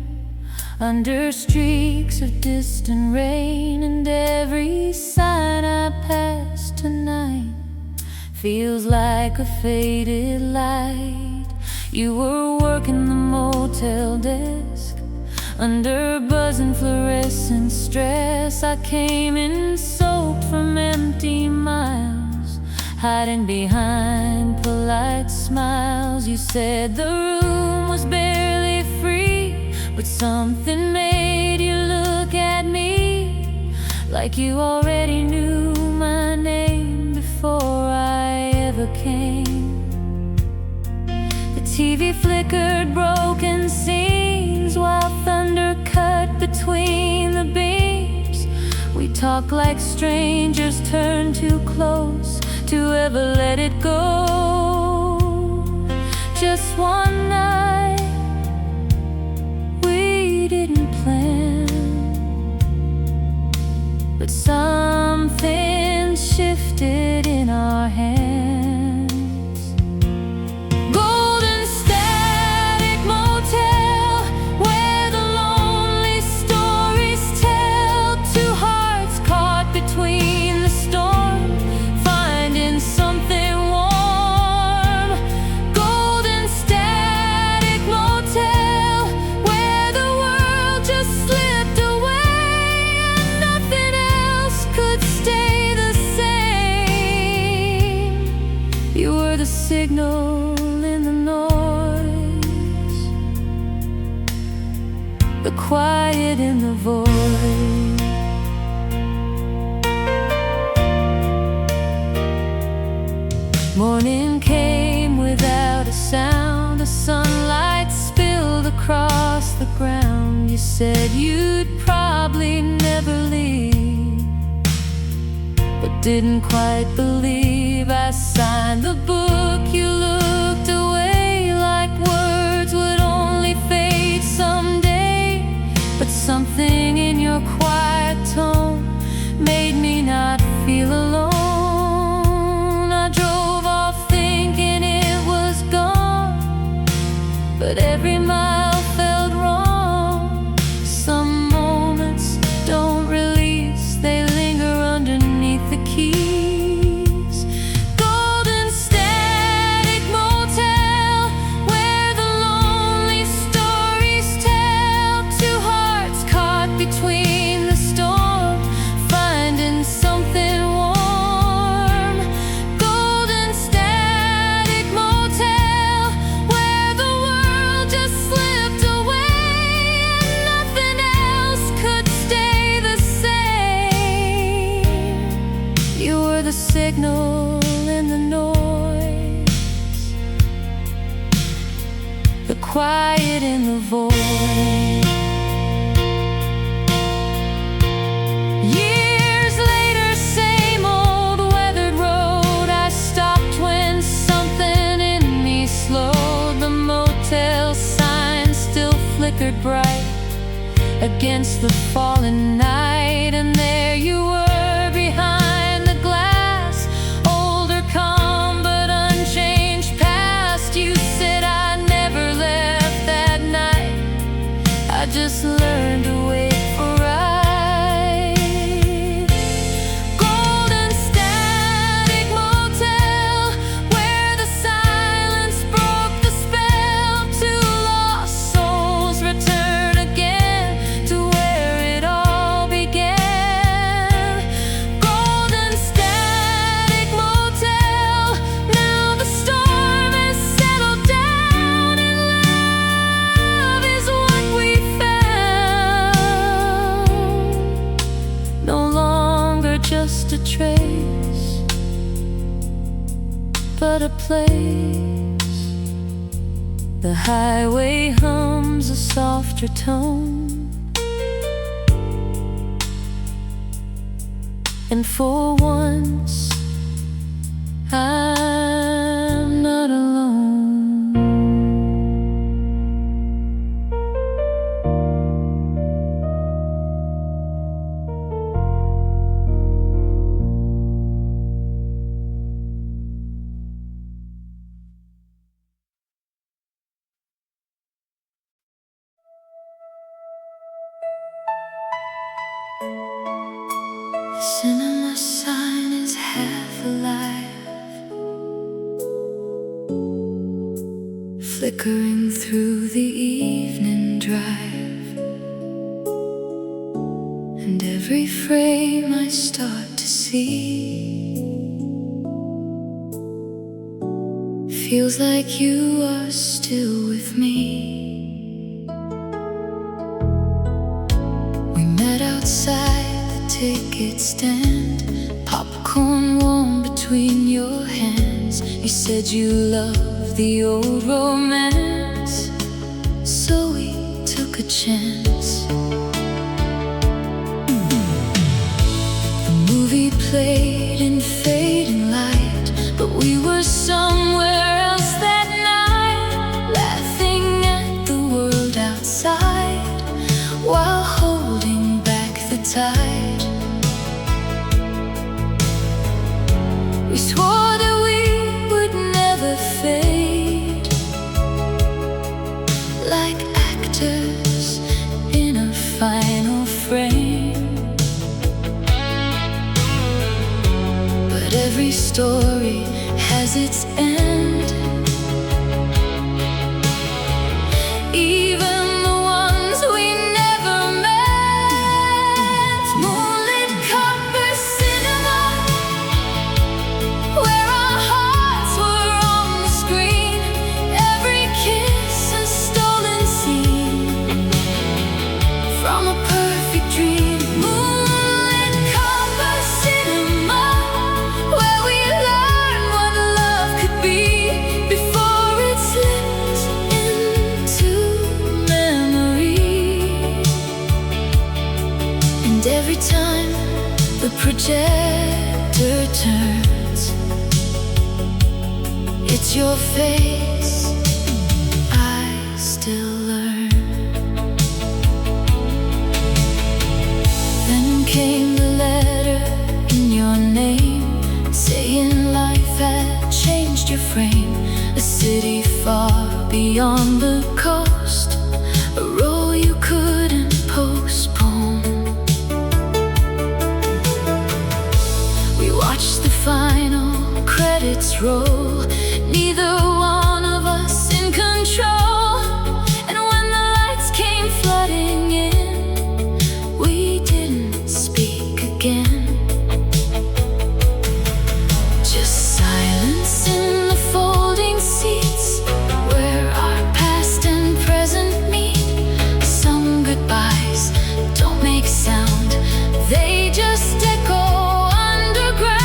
under streaks of distant rain, and every sign I pass tonight feels like a faded light. You were working the motel desk under buzzing fluorescent stress. I came in soaked from empty miles, hiding behind polite smiles. You said the room was barely free, but something made you look at me like you already knew my name before I ever came. The TV flickered broken scenes while thunder cut between the beams. We talked like strangers, turned too close to ever let it go. Just one night we didn't plan, but something shifted in our hands. Golden static motel, where the lonely stories tell. Two hearts caught between the storm, finding something warm. Golden static motel, where the world just slipped away and nothing else could stay the same. You were the signal in the noise, the quiet in the void. Morning came without a sound. The sunlight spilled across the ground. You said you'd probably never leave, but didn't quite believe. I signed the book, you looked away like words would only fade someday. But something in your quiet tone made me not feel alone. I drove off thinking it was gone, but every mile felt wrong. Some moments don't release, they linger underneath the keys. Golden static motel, where the lonely stories tell. Two hearts caught between the storm, finding something warm. Golden static motel, where the world just slipped away and nothing else could stay the same. You were the signal in the noise, the quiet in the void. Years later, same old weathered road. I stopped when something in me slowed. The motel sign still flickered bright against the fallen night, and there you were behind the glass. Older, calm, but unchanged past. You said I never left that night, I just learned to wait for right. Golden static motel, where the silence broke the spell. Two lost souls return again to where it all began. Golden static motel, now the storm has settled down and love is what we found. No longer just a trace, but a place The highway hums a softer tone, and for once I'm not alone. Cinema sign is half alive, flickering through the evening drive, and every frame I start to see feels like you are still with me. We met outside ticket stand, popcorn warm between your hands. You said you loved the old romance, so we took a chance. The movie played in fading light, but we were somewhere else that night, laughing at the world outside while holding back the tide. We swore that we would never fade, like actors in a final frame. But every story has its end, even the ones we never met. Moonlit copper cinema, where our hearts were on the screen, every kiss a stolen scene from a perfect dream. Moonlit copper cinema, where we learned what love could be before it slipped into memory. And every time the projector turns, it's your face I still learn. Then came the letter in your name, saying life had changed your frame. A city far beyond the coast, a role you couldn't postpone. We watched the final credits roll, neither one of us in control. And when the lights came flooding in, we didn't speak again. Just silence in the folding seats, where our past and present meet. Some goodbyes don't make sound, they just echo underground.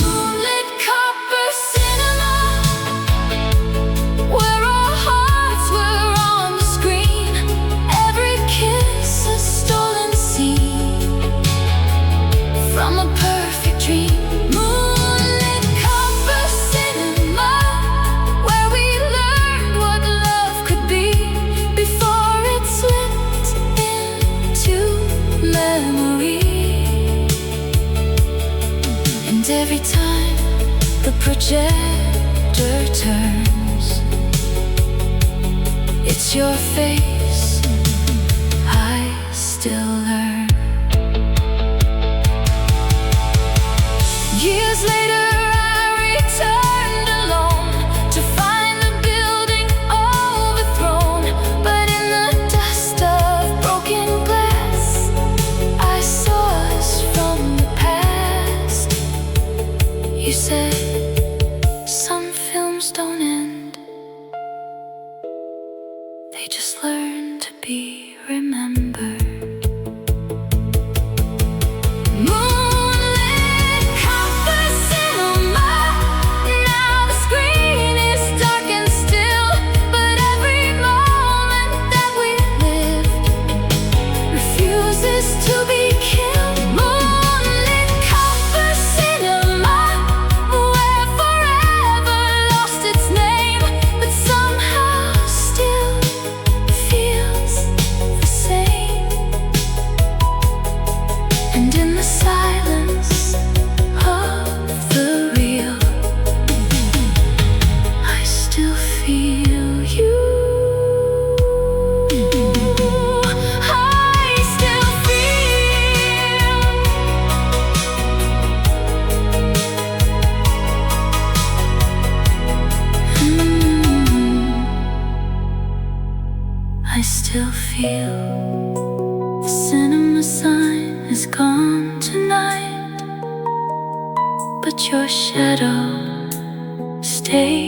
Moonlit copper cinema, where our hearts were on the screen, every kiss a stolen scene from a perfect dream. Moonlit copper cinema, where we learned what love could be before it slipped into memory. And every time the projector turns, it's your face I still learn. Years later I returned alone to find the building overthrown, but in the dust of broken glass I saw us from the past. You said some films don't end, they just learn to be remembered. Moonlit copper cinema, now the screen is dark. I still feel the cinema sign is gone tonight, but your shadow stays